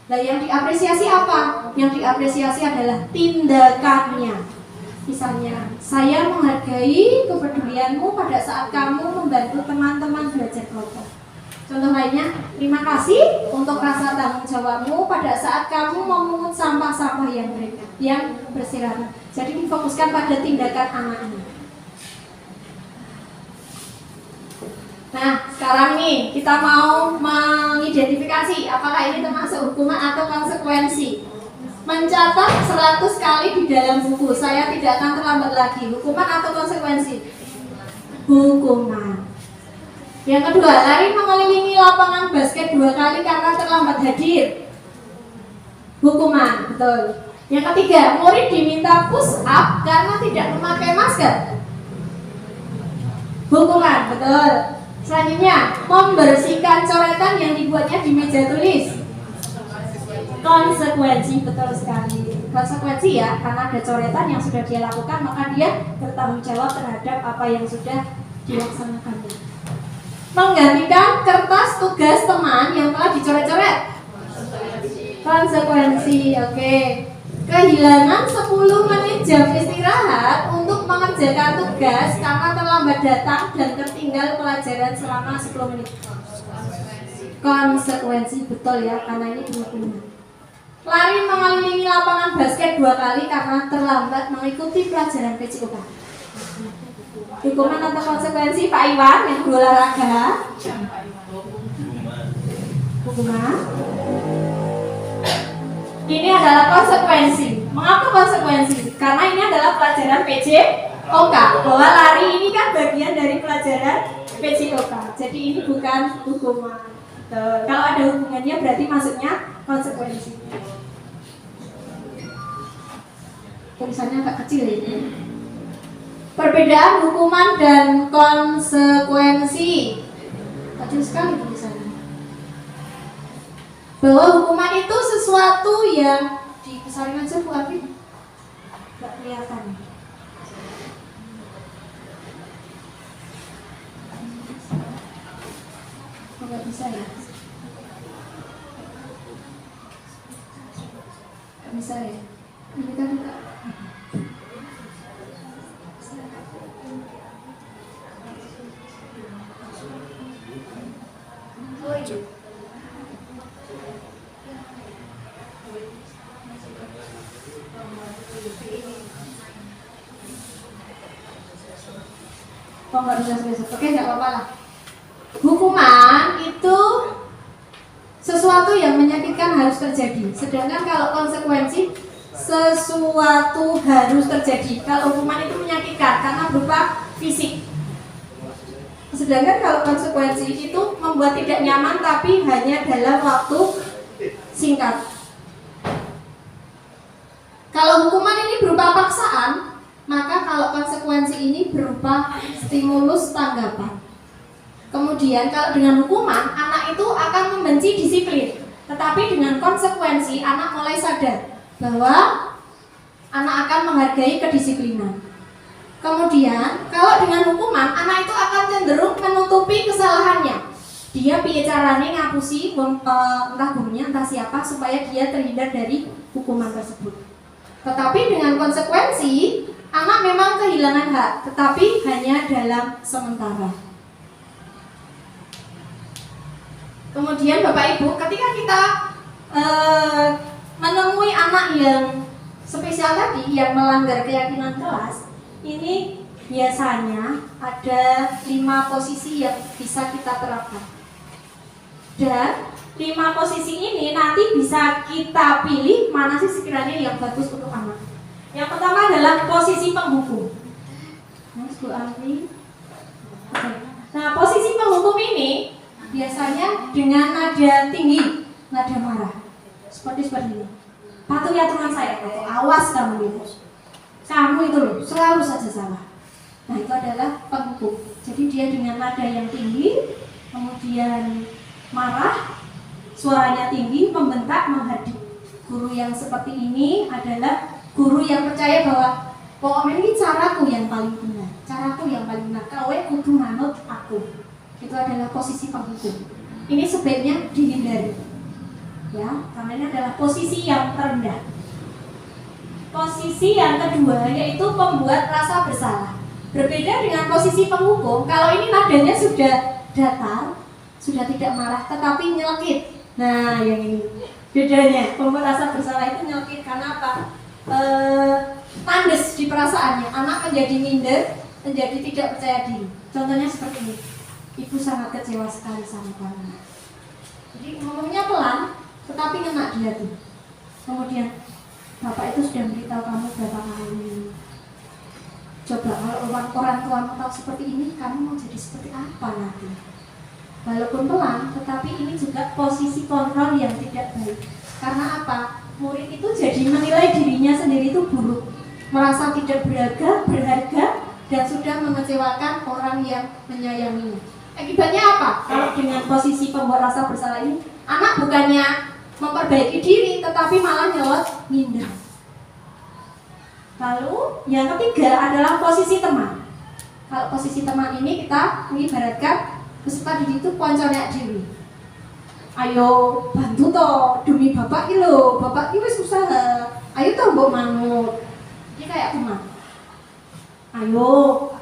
Nah, yang diapresiasi apa? Yang diapresiasi adalah tindakannya. Misalnya, saya menghargai kepedulianmu pada saat kamu membantu teman-teman belajar kelompok. Contoh lainnya, terima kasih untuk rasa tanggung jawabmu pada saat kamu memungut sampah-sampah yang berserakan. Jadi difokuskan pada tindakan anak ini. Nah, sekarang nih kita mau mengidentifikasi apakah ini termasuk hukuman atau konsekuensi. Mencatat 100 kali di dalam buku, saya tidak akan terlambat lagi. Hukuman atau konsekuensi? Hukuman. Yang kedua, lari mengelilingi lapangan basket 2 kali karena terlambat hadir. Hukuman, betul. Yang ketiga, murid diminta push up karena tidak memakai masker. Hukuman, betul. Selanjutnya, membersihkan coretan yang dibuatnya di meja tulis. Konsekuensi, betul sekali. Konsekuensi ya, karena ada coretan yang sudah dia lakukan, maka dia bertanggung jawab terhadap apa yang sudah dilaksanakannya. Menggantikan kertas tugas teman yang telah dicoret-coret. Konsekuensi, oke. Kehilangan 10 menit jam istirahat untuk mengerjakan tugas karena terlambat datang dan tertinggal pelajaran selama 10 menit. Konsekuensi, betul ya, karena ini hukuman. Lari mengelilingi lapangan basket 2 kali karena terlambat mengikuti pelajaran PJOK. Hukuman atau konsekuensi, Pak Iwan yang berolahraga? Hukuman. Ini adalah konsekuensi. Mengapa konsekuensi? Karena ini adalah pelajaran PJOK. Bahwa lari ini kan bagian dari pelajaran PJOK. Jadi ini bukan hukuman. Kalau ada hubungannya berarti masuknya konsekuensi. Tulisannya agak kecil ya. Perbedaan hukuman dan konsekuensi. Kecil sekali tulisannya. Bahwa hukuman itu sesuatu yang dibesarin aja Bu Abi, nggak kelihatan. Nggak bisa ya? Nggak bisa ya? Ini kan enggak. Oh, nggak bisa besok. Oke, nggak apa-apa lah. Hukuman itu sesuatu yang menyakitkan harus terjadi. Sedangkan kalau konsekuensi sesuatu harus terjadi. Kalau hukuman itu menyakitkan karena berupa fisik. Sedangkan kalau konsekuensi itu membuat tidak nyaman tapi hanya dalam waktu singkat. Kalau hukuman ini berupa paksaan, maka kalau konsekuensi ini berupa stimulus tanggapan. Kemudian kalau dengan hukuman, anak itu akan membenci disiplin. Tetapi dengan konsekuensi, anak mulai sadar bahwa anak akan menghargai kedisiplinan. Kemudian kalau dengan hukuman, anak itu akan cenderung menutupi kesalahannya. Dia piye carane ngapusi entah gurunya, entah siapa, supaya dia terhindar dari hukuman tersebut. Tetapi dengan konsekuensi, anak memang kehilangan hak, tetapi hanya dalam sementara. Kemudian Bapak Ibu, ketika kita menemui anak yang spesial tadi, yang melanggar keyakinan kelas, ini biasanya ada 5 posisi yang bisa kita terapkan. Dan 5 posisi ini nanti bisa kita pilih mana sih sekiranya yang bagus untuk anak. Yang pertama adalah posisi penghukum. Bu Amri. Nah, posisi penghukum ini biasanya dengan nada tinggi, nada marah, seperti ini. Patuhi aturan saya, atau awas kamu itu. Kamu itu loh, selalu saja salah. Nah, itu adalah penghukum. Jadi dia dengan nada yang tinggi, kemudian marah, suaranya tinggi, membentak, menghadik. Guru yang seperti ini adalah guru yang percaya bahwa pokoknya ini caraku yang paling benar, caraku yang paling benar. Kowe kudu manut aku. Itu adalah posisi penghukum. ini sebaiknya dihindari. Ya, karena ini adalah posisi yang terendah. Posisi yang kedua yaitu pembuat rasa bersalah. Berbeda dengan posisi penghukum, kalau ini nadanya sudah datar, sudah tidak marah, tetapi nyelekit. Nah, yang ini bedanya. Pembuat rasa bersalah itu nyelekit karena apa? Tandes di perasaannya. Anak menjadi minder, menjadi tidak percaya diri. Contohnya seperti ini. Ibu sangat kecewa sekali sama kamu. Jadi ngomongnya pelan, tetapi ngena dia tuh. Kemudian bapak itu sudah beritahu kamu berapa kali. Coba kalau orang tuamu tahu seperti ini, kamu mau jadi seperti apa nanti? Walaupun pelan, tetapi ini juga posisi kontrol yang tidak baik. Karena apa? Murid itu jadi menilai dirinya sendiri itu buruk, merasa tidak berharga, dan sudah mengecewakan orang yang menyayanginya. Akibatnya apa? Kalau dengan posisi pembuat rasa bersalah ini, anak bukannya memperbaiki diri, tetapi malah nyelot minder. Lalu yang ketiga adalah posisi teman. Kalau posisi teman ini kita mengibaratkan peserta didik itu konconya diri. Ayo bantu toh demi bapak iki lho, bapak iki wis susah. Ayo toh mbok manut. Ini kayak teman. Ayo,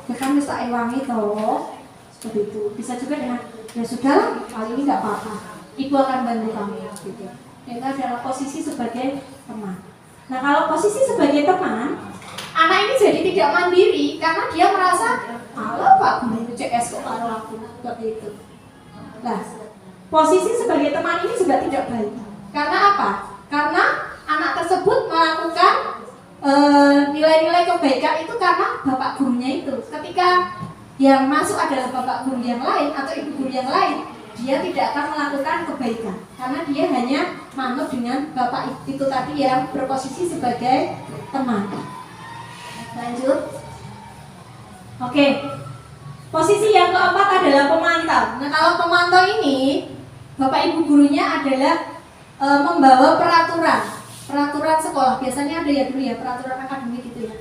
ya kan wis tak ewangi toh. Seperti itu. Bisa juga dengan ya sudah, kali ini enggak apa-apa. Ibu akan bantu kamu gitu. Itu adalah posisi sebagai teman. Nah, kalau posisi sebagai teman, anak ini jadi tidak mandiri karena dia merasa, "Alah Pak Guru CS kok karo aku." Seperti itu. Nah, posisi sebagai teman ini juga tidak baik. Karena apa? Karena anak tersebut melakukan nilai-nilai kebaikan itu karena bapak gurunya itu. Ketika yang masuk adalah bapak guru yang lain atau ibu guru yang lain, dia tidak akan melakukan kebaikan karena dia hanya manut dengan bapak itu tadi yang berposisi sebagai teman. Lanjut. Oke. Posisi yang keempat adalah pemantau. Nah, kalau pemantau ini bapak ibu gurunya adalah membawa peraturan sekolah. Biasanya ada ya dulu ya, peraturan akademik gitu ya.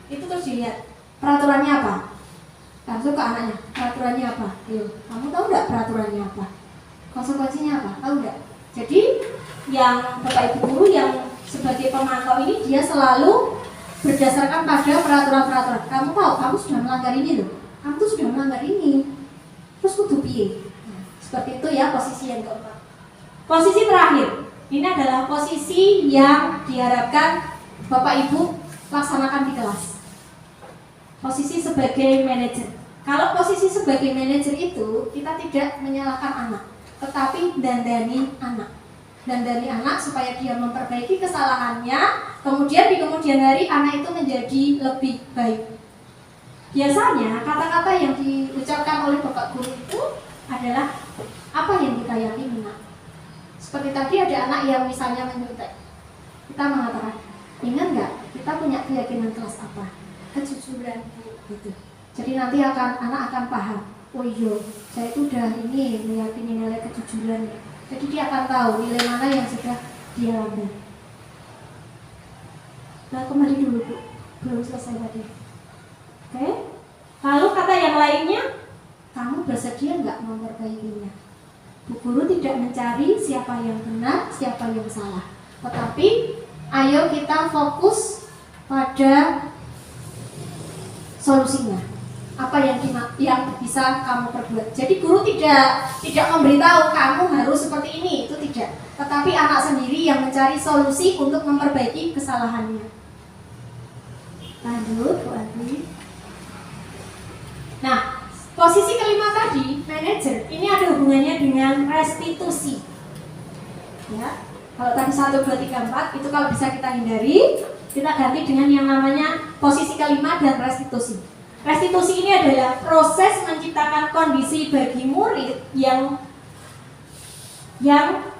Itu terus dilihat peraturannya apa. Langsung ke anaknya, peraturannya apa? Ayo, kamu tahu nggak peraturannya apa? Konsekuensinya apa? Tahu nggak? Jadi yang bapak ibu guru yang sebagai pemantau ini dia selalu berdasarkan pada peraturan-peraturan. Kamu tahu, kamu sudah melanggar ini loh. Kamu tuh sudah melanggar ini. Terus kudu piye? Seperti itu ya posisi yang keempat. Posisi terakhir, ini adalah posisi yang diharapkan bapak ibu laksanakan di kelas. Posisi sebagai manajer. Kalau posisi sebagai manajer itu kita tidak menyalahkan anak, tetapi dandani anak. Dandani anak supaya dia memperbaiki kesalahannya, kemudian di kemudian hari anak itu menjadi lebih baik. Biasanya kata-kata yang diucapkan oleh bapak guru itu adalah apa yang kita yakini, nak. Seperti tadi ada anak yang misalnya menyuntik. Kita mengatakan, ingat nggak? Kita punya keyakinan kelas apa? Kejujuran, gitu. Jadi nanti anak akan paham. Oh iya, saya itu udah ini meyakini nilai kejujuran. Jadi dia akan tahu nilai mana yang sudah dia ambil. Nah, kembali dulu Bu, belum selesai tadi. Oke. Lalu kata yang lainnya, kamu bersedia nggak memperbaikinya? Bu guru tidak mencari siapa yang benar, siapa yang salah. Tetapi ayo kita fokus pada solusinya. Apa yang bisa kamu perbuat. Jadi guru tidak memberitahu kamu harus seperti ini, itu tidak. Tetapi anak sendiri yang mencari solusi untuk memperbaiki kesalahannya. Lanjut, Bu Andi. Nah, posisi kelima tadi, manajer, ini ada hubungannya dengan restitusi. Ya, kalau tadi 1, 2, 3, 4 itu kalau bisa kita hindari, kita ganti dengan yang namanya posisi kelima dan restitusi. Restitusi ini adalah proses menciptakan kondisi bagi murid yang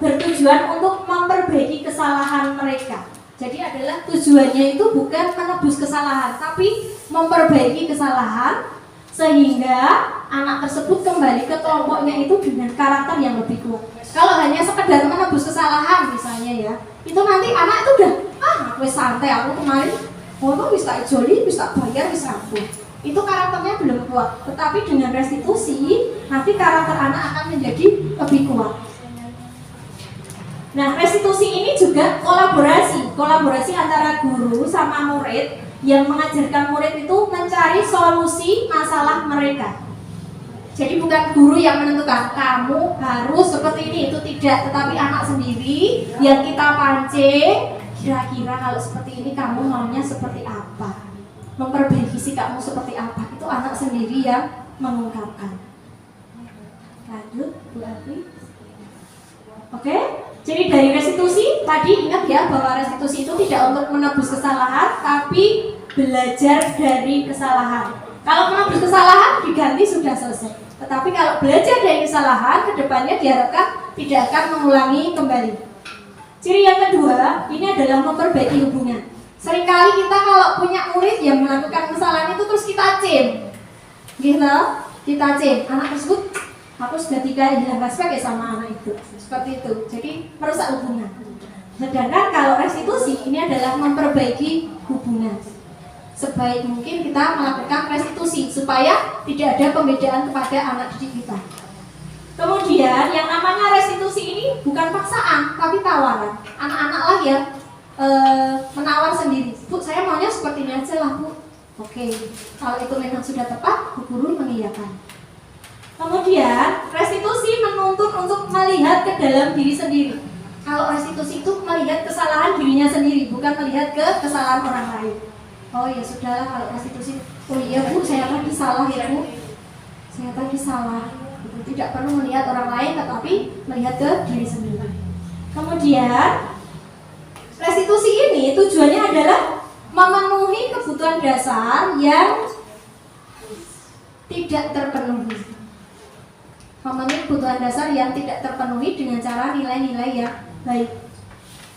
bertujuan untuk memperbaiki kesalahan mereka. Jadi adalah tujuannya itu bukan menebus kesalahan, tapi memperbaiki kesalahan sehingga anak tersebut kembali ke kelompoknya itu dengan karakter yang lebih kuat. Kalau hanya sekedar menebus kesalahan misalnya ya, itu nanti anak itu udah aku santai, aku kemarin bisa tak ijoli, bisa tak bayar, bisa rampung. itu karakternya belum kuat. Tetapi dengan restitusi, nanti karakter anak akan menjadi lebih kuat. Nah, restitusi ini juga kolaborasi antara guru sama murid yang mengajarkan murid itu mencari solusi masalah mereka. Jadi bukan guru yang menentukan kamu harus seperti ini, itu tidak, tetapi anak sendiri yang kita pancing, kira-kira kalau seperti ini kamu maunya seperti apa, memperbaiki sikapmu seperti apa, itu anak sendiri yang mengungkapkan. Lanjut Bu Afi. Oke, jadi dari restitusi tadi ingat ya bahwa restitusi itu tidak untuk menebus kesalahan, tapi belajar dari kesalahan. Kalau menebus kesalahan diganti sudah selesai. Tetapi kalau belajar dari kesalahan, kedepannya diharapkan tidak akan mengulangi kembali. Ciri yang kedua, ini adalah memperbaiki hubungan. Seringkali kita kalau punya murid yang melakukan kesalahan itu terus kita cem, gitu, kita cem. Anak tersebut, aku sudah tidak hilang respect ya sama anak itu, seperti itu. Jadi merusak hubungan. Sedangkan kalau restitusi ini adalah memperbaiki hubungan. Sebaik mungkin kita melakukan restitusi supaya tidak ada pembedaan kepada anak didik kita. Kemudian yang namanya restitusi ini bukan paksaan tapi tawaran. Anak-anak lah yang menawar sendiri. Bu, saya maunya seperti ini aja lah Bu. Oke, kalau itu memang sudah tepat, Bu Guru mengiyakan. Kemudian restitusi menuntut untuk melihat ke dalam diri sendiri. Kalau restitusi itu melihat kesalahan dirinya sendiri, bukan melihat ke kesalahan orang lain. Oh ya sudahlah kalau restitusi. Oh iya Bu, saya tadi salah ya Bu. Saya tadi salah. Tidak perlu melihat orang lain, tetapi melihat ke diri sendiri. Kemudian restitusi ini tujuannya adalah memenuhi kebutuhan dasar yang tidak terpenuhi. Memenuhi kebutuhan dasar yang tidak terpenuhi dengan cara nilai-nilai yang baik.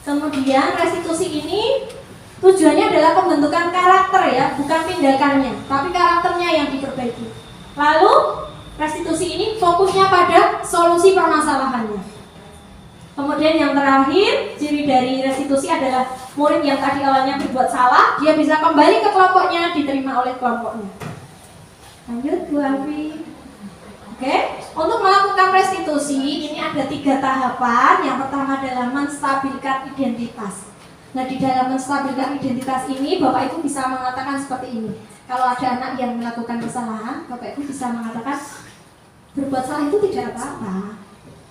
Kemudian restitusi ini tujuannya adalah pembentukan karakter ya, bukan tindakannya, tapi karakternya yang diperbaiki. Lalu restitusi ini fokusnya pada solusi permasalahannya. Kemudian yang terakhir, ciri dari restitusi adalah murid yang tadi awalnya berbuat salah, dia bisa kembali ke kelompoknya, diterima oleh kelompoknya. Lanjut Bu Alfi. Oke, untuk melakukan restitusi ini ada 3 tahapan. Yang pertama adalah menstabilkan identitas. Nah, di dalam menstabilkan identitas ini, Bapak Ibu bisa mengatakan seperti ini. Kalau ada anak yang melakukan kesalahan, Bapak Ibu bisa mengatakan berbuat salah itu tidak apa-apa.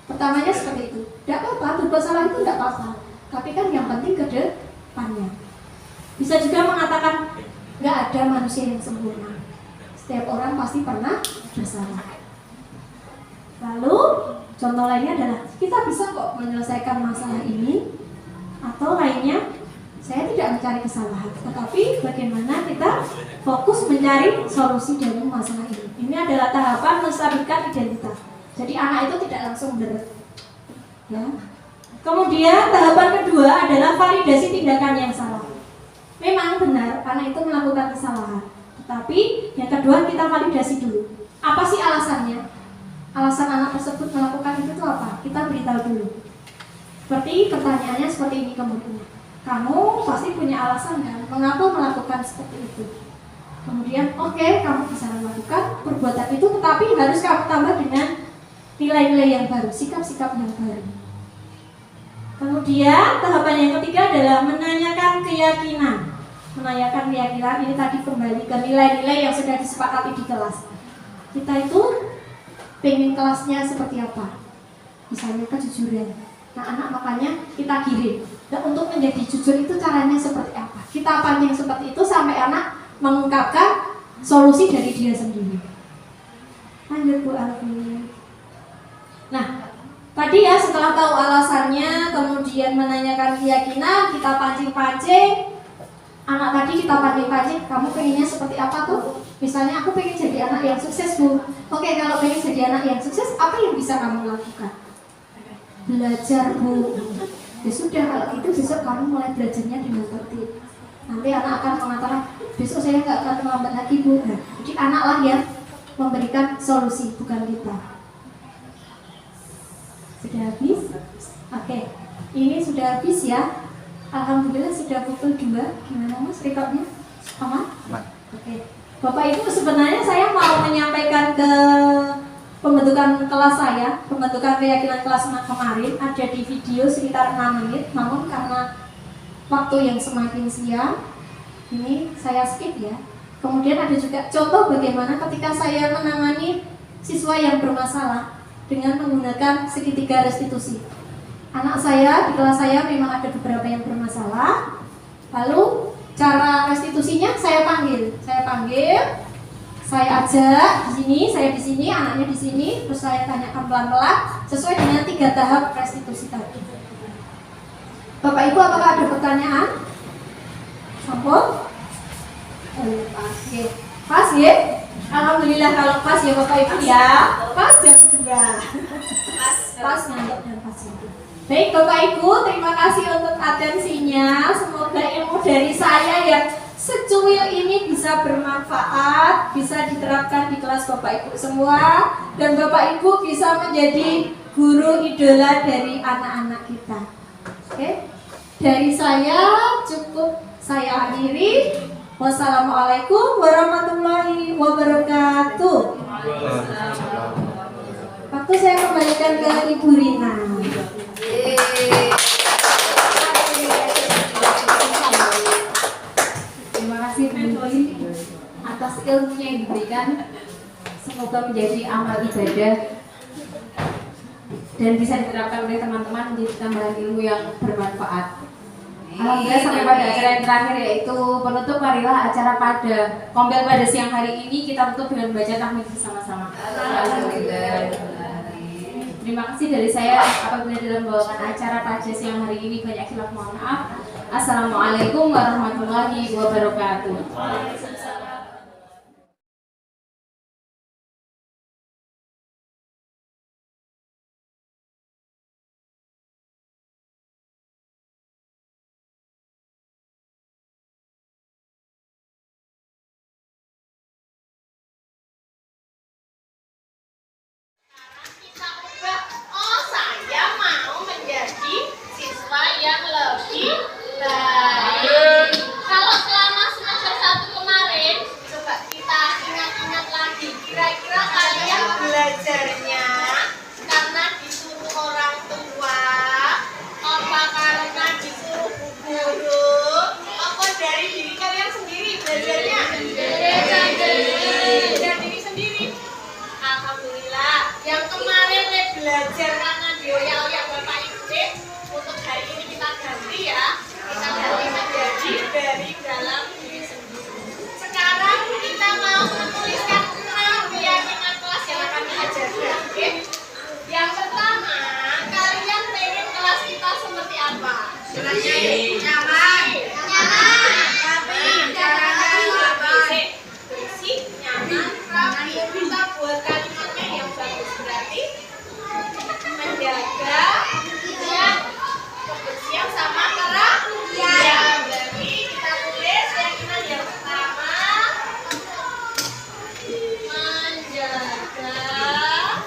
Pertamanya seperti itu, tidak apa-apa, berbuat salah itu tidak apa-apa. Tapi kan yang penting ke depannya. Bisa juga mengatakan nggak ada manusia yang sempurna. Setiap orang pasti pernah bersalah. Lalu contoh lainnya adalah kita bisa kok menyelesaikan masalah ini. Atau lainnya, saya tidak mencari kesalahan, tetapi bagaimana kita fokus mencari solusi dari masalah ini. Ini adalah tahapan menstabilkan identitas. Jadi anak itu tidak langsung berat. Ya. Kemudian tahapan kedua adalah validasi tindakan yang salah. Memang benar anak itu melakukan kesalahan, tetapi yang kedua kita validasi dulu. Apa sih alasannya? Alasan anak tersebut melakukan itu apa? Kita beritahu dulu. Seperti pertanyaannya seperti ini kemudian. Kamu pasti punya alasan kan? Mengapa melakukan seperti itu? Kemudian, oke, kamu bisa melakukan perbuatan itu, tetapi harus kamu tambah dengan nilai-nilai yang baru, sikap-sikap yang baru. Kemudian tahapan yang ketiga adalah menanyakan keyakinan. Menanyakan keyakinan ini tadi kembali ke nilai-nilai yang sudah disepakati di kelas. Kita itu pengen kelasnya seperti apa? Misalnya kejujuran. Nah, anak makanya kita kirim. Dan untuk menjadi jujur itu caranya seperti apa? Kita pancing seperti itu sampai anak mengungkapkan solusi dari dia sendiri. Lanjut Bu Alfi. Nah, tadi ya setelah tahu alasannya, kemudian menanyakan keyakinan, kita pancing-pancing. Anak tadi kita pancing-pancing, kamu pengennya seperti apa tuh? Misalnya aku pengen jadi anak yang sukses Bu. Oke, kalau pengen jadi anak yang sukses, apa yang bisa kamu lakukan? Belajar Bu. Ya sudah, kalau itu besok kamu mulai belajarnya dengan tertib. Nanti anak akan mengatakan besok saya nggak akan terlambat lagi Bu. Nah, jadi anaklah yang memberikan solusi, bukan kita. Sudah habis? Oke, ini sudah habis ya. Alhamdulillah sudah pukul 2. Gimana Mas rekodnya? Aman? Oke. Bapak Ibu, sebenarnya saya mau menyampaikan ke pembentukan kelas saya, pembentukan keyakinan kelas kemarin ada di video sekitar 6 menit, namun karena waktu yang semakin siang, ini saya skip ya. Kemudian ada juga contoh bagaimana ketika saya menangani siswa yang bermasalah dengan menggunakan segitiga restitusi. Anak saya di kelas saya memang ada beberapa yang bermasalah. Lalu cara restitusinya saya panggil, saya ajak di sini, anaknya di sini, terus saya tanyakan pelan-pelan sesuai dengan 3 tahap restitusi tadi. Bapak Ibu, apakah ada pertanyaan? Sampul? Pas ya? Alhamdulillah kalau pas ya Bapak Ibu ya. Pas jam 2. Pas ngantuk dan pas jam 2. Baik Bapak Ibu, terima kasih untuk atensinya. Semoga ilmu dari saya yang secuil ini bisa bermanfaat, bisa diterapkan di kelas Bapak Ibu semua, dan Bapak Ibu bisa menjadi guru idola dari anak-anak kita. Oke? Dari saya cukup saya akhiri. Wassalamualaikum warahmatullahi wabarakatuh. Waktu saya kembalikan ke Ibu Rina. Terima kasih Bu atas ilmunya yang diberikan. Semoga menjadi amal ibadah dan bisa diterapkan oleh teman-teman menjadi tambahan ilmu yang bermanfaat. Alhamdulillah sampai pada acara yang terakhir, yaitu penutup. Marilah acara pada Kompel pada siang hari ini kita tutup dengan baca tahmid bersama-sama. Alhamdulillah. Terima kasih dari saya. Apabila dalam membawakan acara pada siang hari ini banyak khilaf, mohon maaf. Assalamualaikum warahmatullahi wabarakatuh. Saya mau menjadi siswa yang lebih baik. Kalau selama semester 1 kemarin, coba kita ingat-ingat lagi, kira-kira kalian belajarnya karena disuruh orang tua, apa karena disuruh bu guru, apa dari diri kalian sendiri belajarnya? Dari diri sendiri. Alhamdulillah, yang kemarin belajar karena dioyak-oyak Bapak Ibu, untuk hari ini kita ganti ya, kita ganti menjadi dari dalam diri sendiri. Sekarang kita mau menuliskan 6 keyakinan kelas yang akan diajarkan. Oke? Yang pertama, kalian pengen kelas kita seperti apa? Nyaman, rapi, bersih, nyaman, rapi. Kita buat kalimatnya yang bagus, berarti menjaga dan kebersihan sama kerapian. Jadi kita tulis keyakinan yang pertama, menjaga kerapian.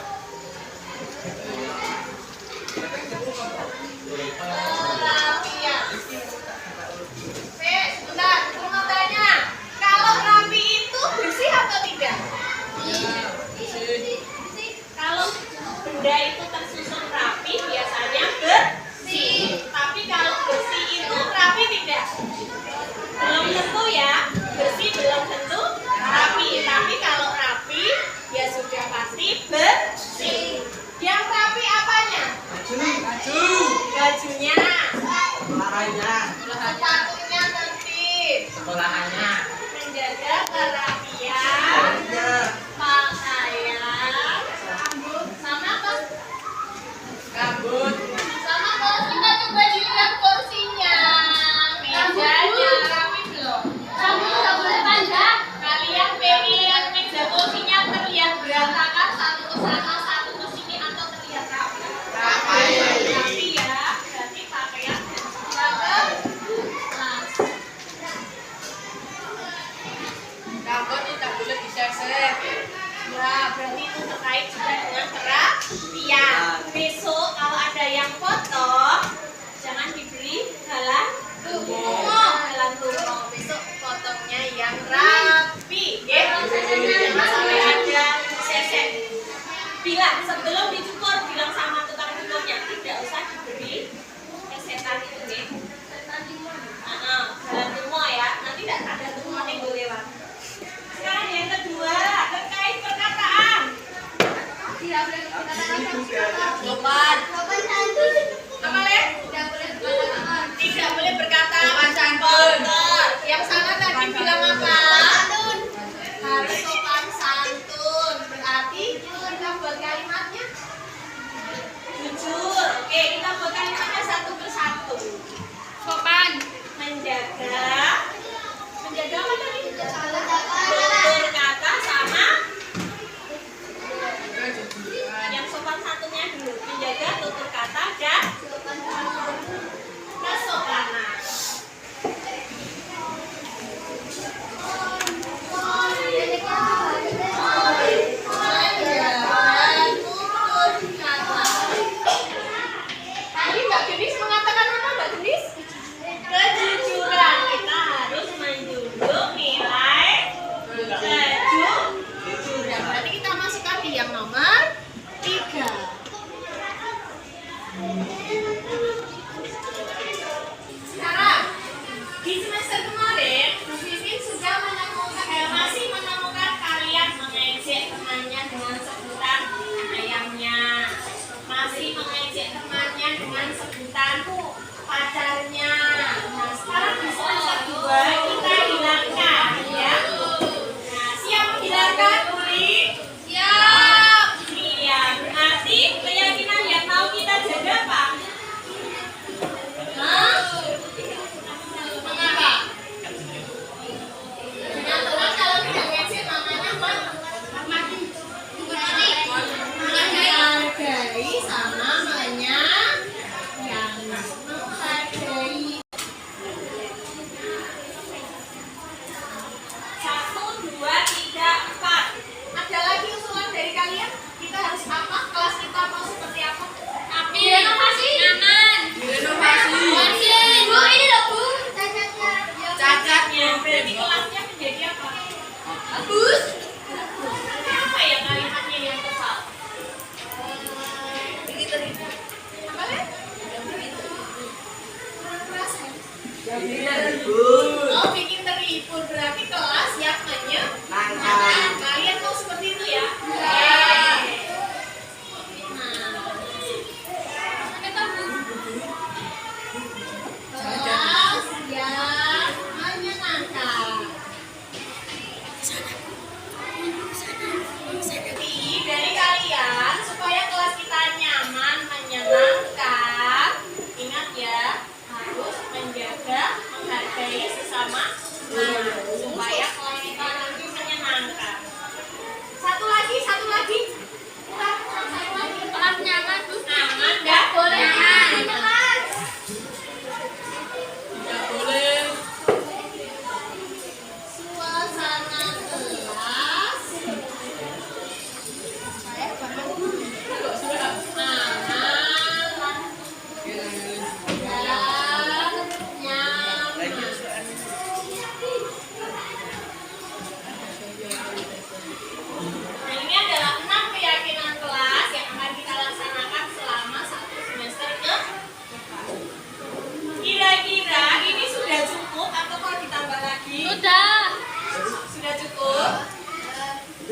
Sebentar, aku mau tanya, kalau rapi itu bersih atau tidak? Kalau benda itu tersusun rapi biasanya bersih. Tapi kalau bersih itu rapi tidak? Belum tentu ya. Bersih belum tentu rapi. Tapi kalau rapi ya sudah pasti bersih. Yang rapi apanya? Bajunya. Sepatunya tertib. Menjaga kerapian. Pakaian. Sama apa? Sama kalau kita coba dilihat kursinya, mejanya rapi belum? Rambut nggak boleh panjang. Kalian pengen lihat meja kursinya terlihat berantakan, satu ke sana, satu ke sini, atau terlihat rapi? Rapi ya, berarti pakaian dan juga kelas. Bilang sebelum dicukur, bilang sama tukang cukurnya tidak usah diberi kesetan itu nih. Jalan timur ya, nanti tidak ada timur yang boleh lewat. Sekarang yang kedua terkait perkataan. Jawaban. Apa Le? Tidak boleh berkata betul. Yang salah tadi bilang apa? Harus sopan santun. Berarti kita buat kalimatnya jujur. Oke, kita buat kalimatnya satu persatu. Sopan, menjaga apa tadi? Tutur kata sama yang sopan santunnya dulu. Menjaga tutur kata dan kesopanan. Tadi Mbak Genis mengatakan apa Mbak Genis? Kejujuran. Kita harus menjunjung nilai kejujuran. Berarti kita masukkan di yang nomor 3. Sekarang di semester kemarin Bu Vivi sudah masih menemukan kalian mengejek temannya dengan sebutan ayamnya, masih mengejek temannya dengan sebutan pacarnya. Nah sekarang di semester 2 kita hilangkan ya. Nah siap menghilangkan Uli? Siap. Iya, berarti keyakinan yang mau kita jaga apa? Hah? Mengapa? Dengan teman kalau tidak ngejek namanya apa? Menghargai sama yang menghargai. 1, 2, 3, 4. Ada lagi usulan dari kalian? Kita harus apa? Kelas kita mau seperti apa? Api. Renovasi. Nyaman. Renovasi. Bu, ini loh Bu. Cacatnya. Berarti kelasnya menjadi apa? Bagus. Apa ya kalimatnya yang tepat? Apa ya? Oh, bikin terhibur. Berarti kelas yang menyenangkan. Kalian mau seperti itu ya? Kelas yang menyenangkan. Dari kalian supaya kelas kita nyaman, menyenangkan. Ingat ya, harus menjaga, menghargai sesama supaya kelas kita nanti menyenangkan. Satu lagi. Kelas nyaman, nyaman, nggak boleh kelas. Nggak boleh. Suasana kelas. Nah, ini adalah 6 keyakinan kelas yang akan kita laksanakan selama 1 semester ke depan. Kira-kira ini sudah cukup atau mau ditambah lagi? Sudah cukup.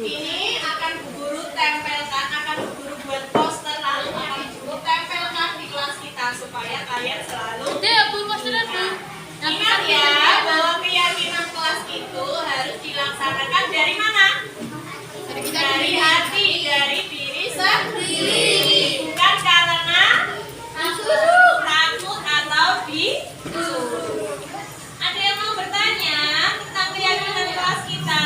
Ini akan Bu Guru tempelkan, akan Bu Guru buat poster lalu akan Bu Guru tempelkan di kelas kita supaya kalian selalu ingat ya bahwa keyakinan kelas itu harus dilaksanakan dari mana? Dari hati, dari diri sendiri, bukan karena takut atau disuruh. Ada yang mau bertanya tentang keyakinan kelas kita?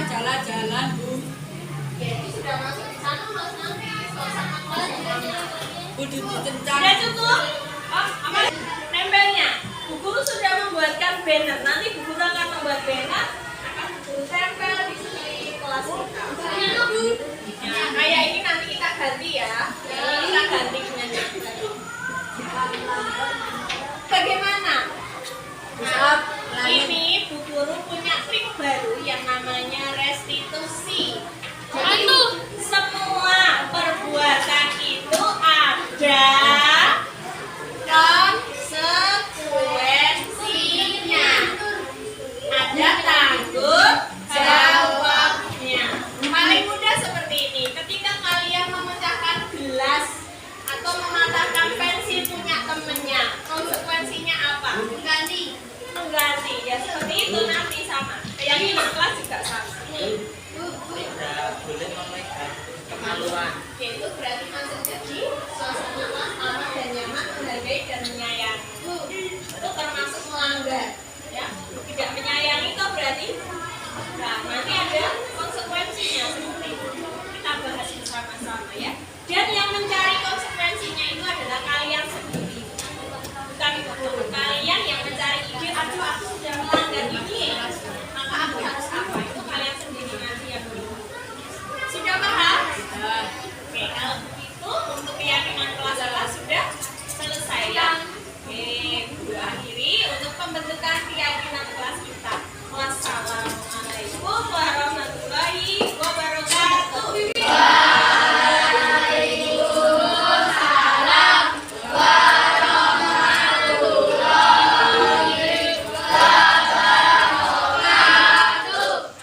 Jalan-jalan Bu. Jadi sudah masuk di sana mas nanti suasana kelas Sudah cukup? Oh, apa? Tempelnya. Bu Guru sudah membuatkan banner. Nanti Bu Guru akan membuat banner, akan Bu Guru tempel di sekeliling kelas kita. Nah, kayak ini nanti kita ganti ya. Ini kita ganti dengan yang baru. Bagaimana? Nah, ini Bu Guru punya trik baru yang namanya restitusi. Jadi, berarti ya seperti itu nanti sama. Keyakinan kelas juga sama. Boleh memegang kemaluan. Itu berarti masuk jadi suasana kelas aman dan nyaman, menghargai dan menyayangi. Itu termasuk melanggar, ya. Tidak menyayangi itu berarti. Nah, nanti ada konsekuensinya seperti itu. Kita bahas bersama-sama ya. Dan yang mencari konsekuensinya itu adalah kalian sendiri. Bukan guru. Kalian yang mencari ide, aduh aku sudah melanggar ini, maka aku harus apa? Itu kalian sendiri nanti yang berubah. Sudah paham? Oke, kalau begitu untuk keyakinan kelas sudah selesai ya. Oke, guru akhiri untuk pembentukan keyakinan kelas kita. Wassalamualaikum warahmatullahi wabarakatuh.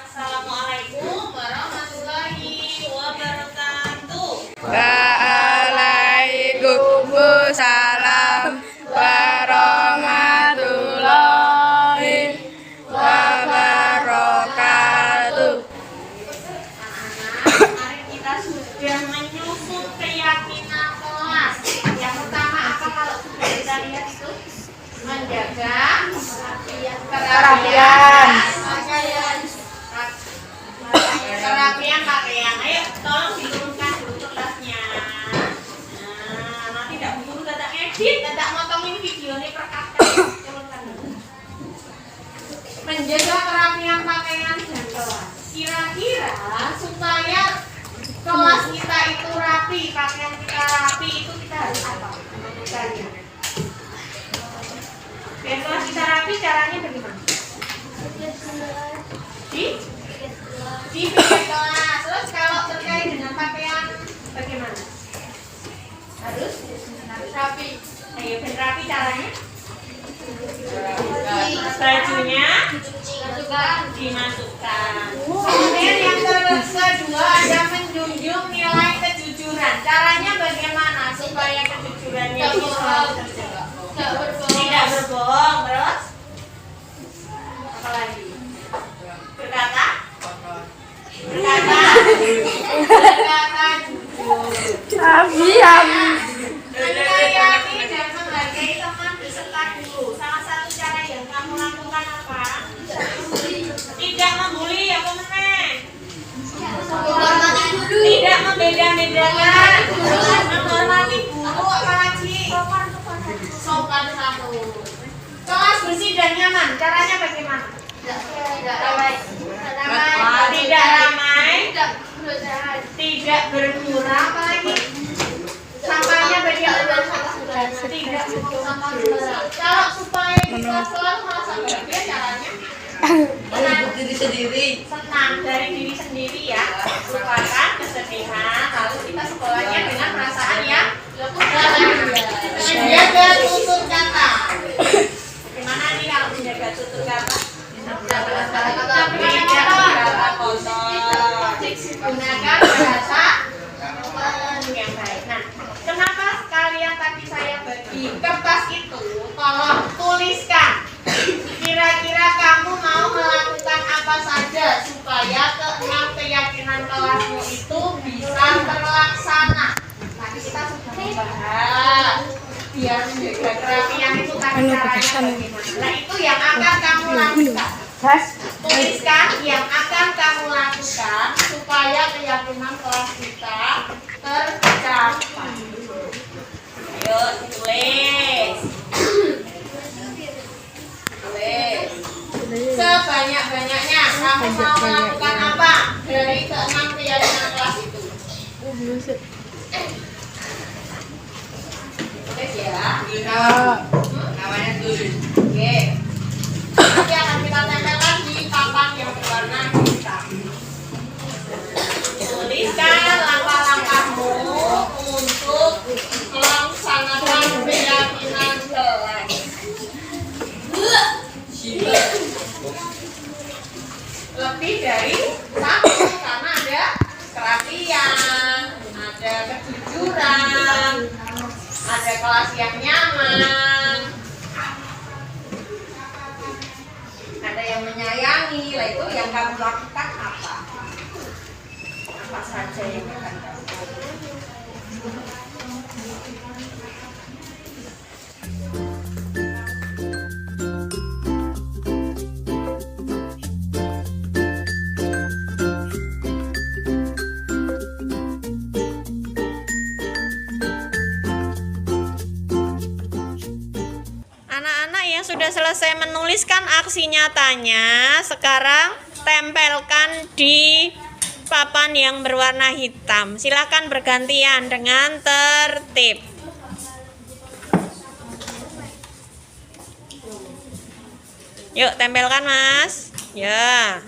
Assalamualaikum warahmatullahi wabarakatuh. Waalaikumsalam warahmatullahi wabarakatuh. Anak-anak, mari kita sudah menyusun keyakinan kelas. Yang pertama apa kalau sudah kita lihat itu? Menjaga kerapian pakaian. Ayo tolong diturunkan dulu kelasnya. Nah, nanti tidak buru tidak edit, tidak motongin videonya per kata. Turunkan dulu. Menjaga kerapian pakaian dan kelas. Kira-kira supaya kelas kita itu rapi, pakaian kita rapi, itu kita harus apa? Menurut kalian? Biar kelas kita rapi, caranya bagaimana? Di pinggir kelas. Terus kalau terkait dengan pakaian bagaimana? Harus rapi. Ayo, ben rapi caranya? Bajunya dimasukkan. Kemudian yang kedua ada menjunjung nilai kejujuran. Caranya bagaimana supaya kejujurannya itu selalu terjaga? Tidak berbohong. Terus apa lagi? Berkata jujur. Menyayangi dan menghargai teman beserta guru. Salah satu cara yang kamu lakukan apa? Tidak membuli, apa meneng? Tidak membeda-bedakan. Menghormati guru, apalagi sopan satu. Kelas bersih dan nyaman. Caranya bagaimana? Tidak ramai, tidak berkurang, apalagi sampahnya bagaimana? Tidak membuang sampah sembarangan. Kalau supaya kita selalu merasa bahagia, caranya Diri sendiri. senang dari diri sendiri ya, lupakan kesedihan, lalu kita sekolahnya dengan perasaan yang menjaga tutur kata. Bagaimana nih kalau menjaga tutur kata? Gunakan bahasa yang baik. Nah, kenapa kalian tadi saya bagi kertas itu? Tolong tuliskan. Kira-kira kamu mau melakukan apa saja supaya keenam keyakinan kelasmu itu bisa terlaksana. Tadi kita sudah membahas biar menjaga kerapian itu tadi caranya bagaimana. Nah, itu yang akan kamu lakukan. Tuliskan yang akan kamu lakukan supaya keyakinan kelas kita tercapai. Ayo tulis. Sebanyak-banyaknya kamu mau melakukan apa dari keenam keyakinan kelas itu? Tulis ya. Namanya tulis. Oke. Nanti akan kita tempelkan di papan yang berwarna hitam. Tuliskan langkah-langkahmu untuk melaksanakan keyakinan kelas. Lebih dari satu karena ada kerapian, ada kejujuran, ada kelas yang nyaman. mengulangi. Lah itu yang kamu lakukan apa? Apa saja yang akan kamu lakukan? Anak-anak yang sudah selesai menuliskan aksi nyatanya, sekarang tempelkan di papan yang berwarna hitam. Silakan bergantian dengan tertib. Yuk, tempelkan, Mas. Ya.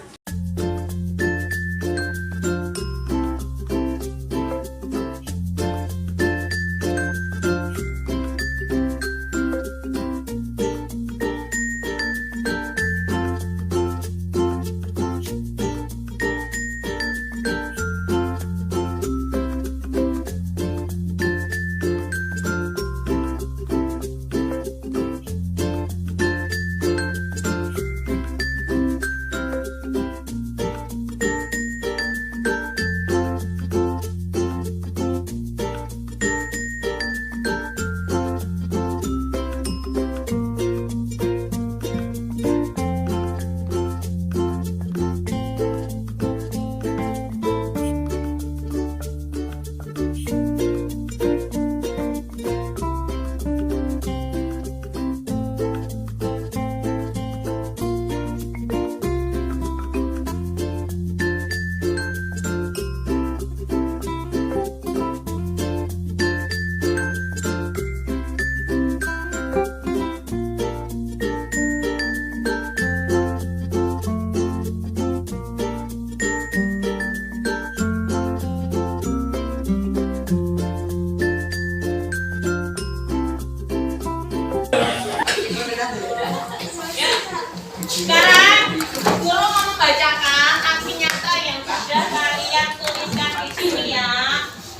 Sekarang guru mau membacakan aksi nyata yang sudah kalian tuliskan di sini ya.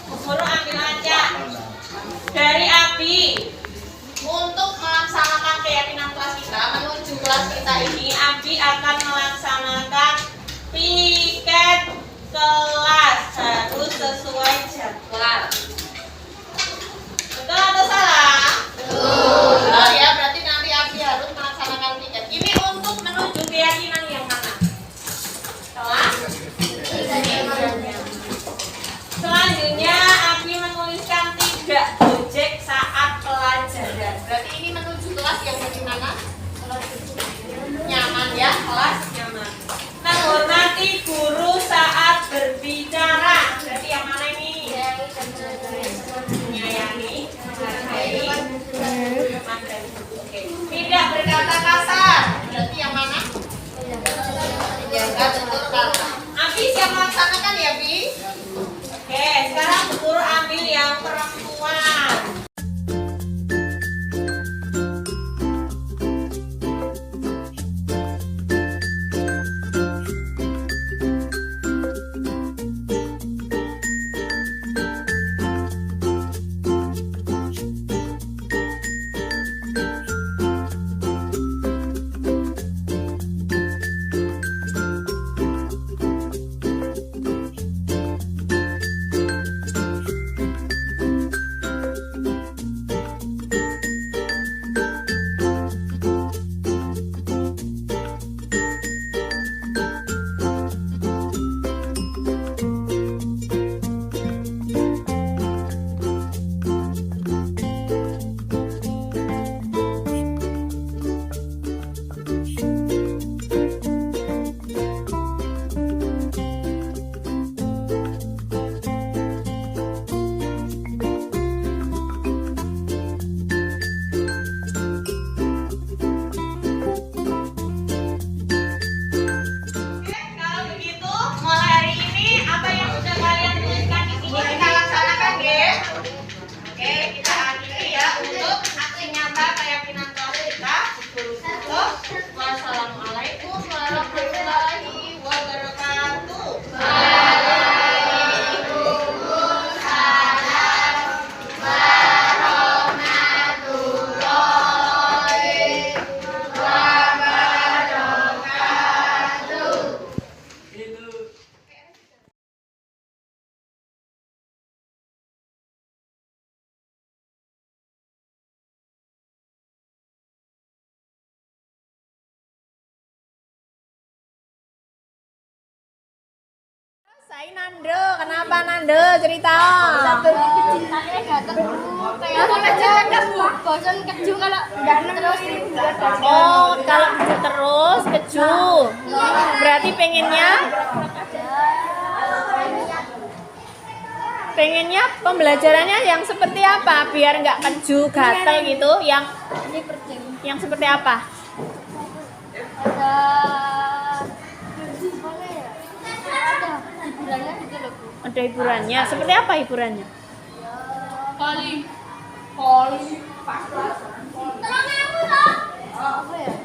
Guru ambil aja dari Abi. Untuk melaksanakan keyakinan kelas kita menuju kelas kita ini, Abi akan melaksanakan piket kelas harus sesuai jadwal. Betul atau salah? Betul ya, berarti nanti Abi harus melaksanakan piket. Ini untuk menuju keyakinan yang mana? Kelas? Selanjutnya Abi menuliskan tidak gojek saat pelajaran. Berarti ini menuju kelas yang bagaimana? Nyaman ya, kelas nyaman. Menghormati guru saat berbicara. Berarti yang mana ini? Menyayangi, menghargai, memandang. Oke. Tidak berkata kasar. Berarti yang mana? Menjaga tutur kata. Abi siap melaksanakan ya, Bi? Oke, sekarang guru ambil yang perempuan. Sai Nando, kenapa Nando cerita? Bosan keju kalau nggak terus Oh, kalau keju terus keju. Berarti pengennya pembelajarannya yang seperti apa biar nggak keju gatel gitu, yang seperti apa? ada hiburannya gitu loh Bu. Ada hiburannya. Seperti apa hiburannya? Kali apa ya?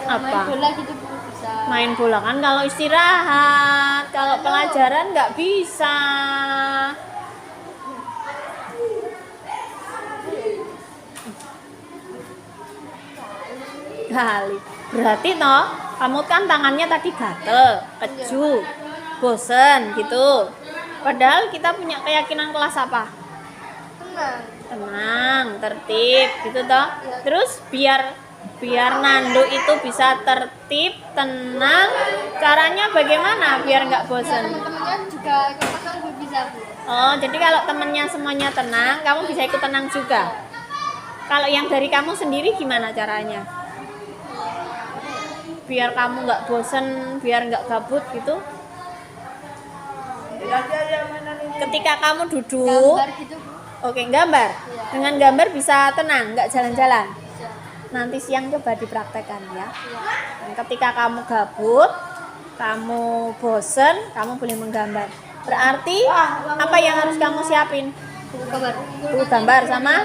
Apa? Main bola gitu Bu, bisa. Main bola kan kalau istirahat, kalau pelajaran nggak bisa. Kali. Berarti toh, kamu kan tangannya tadi gatel, keju, bosen gitu. Padahal kita punya keyakinan kelas apa? Tenang. Tenang, tertib gitu toh. Terus biar Nando itu bisa tertib, tenang. Caranya bagaimana biar nggak bosen? Teman-temannya juga ikut pasang Bu, bisa Bu. Oh, jadi kalau temennya semuanya tenang, kamu bisa ikut tenang juga. Kalau yang dari kamu sendiri gimana caranya? Biar kamu nggak bosen, biar nggak gabut gitu. Ketika kamu duduk, Gambar gitu Bu. oke, gambar. Dengan gambar bisa tenang, nggak jalan-jalan. Bisa. Nanti siang coba dipraktekkan ya. Iya. Dan ketika kamu gabut, kamu bosen, kamu boleh menggambar. Berarti apa yang harus kamu siapin? Buku gambar. Buku gambar sama?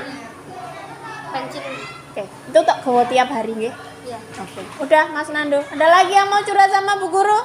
Pensil. Oke, itu tak gawa tiap hari nggih. Iya. Oke. Udah Mas Nando. Ada lagi yang mau curhat sama Bu Guru?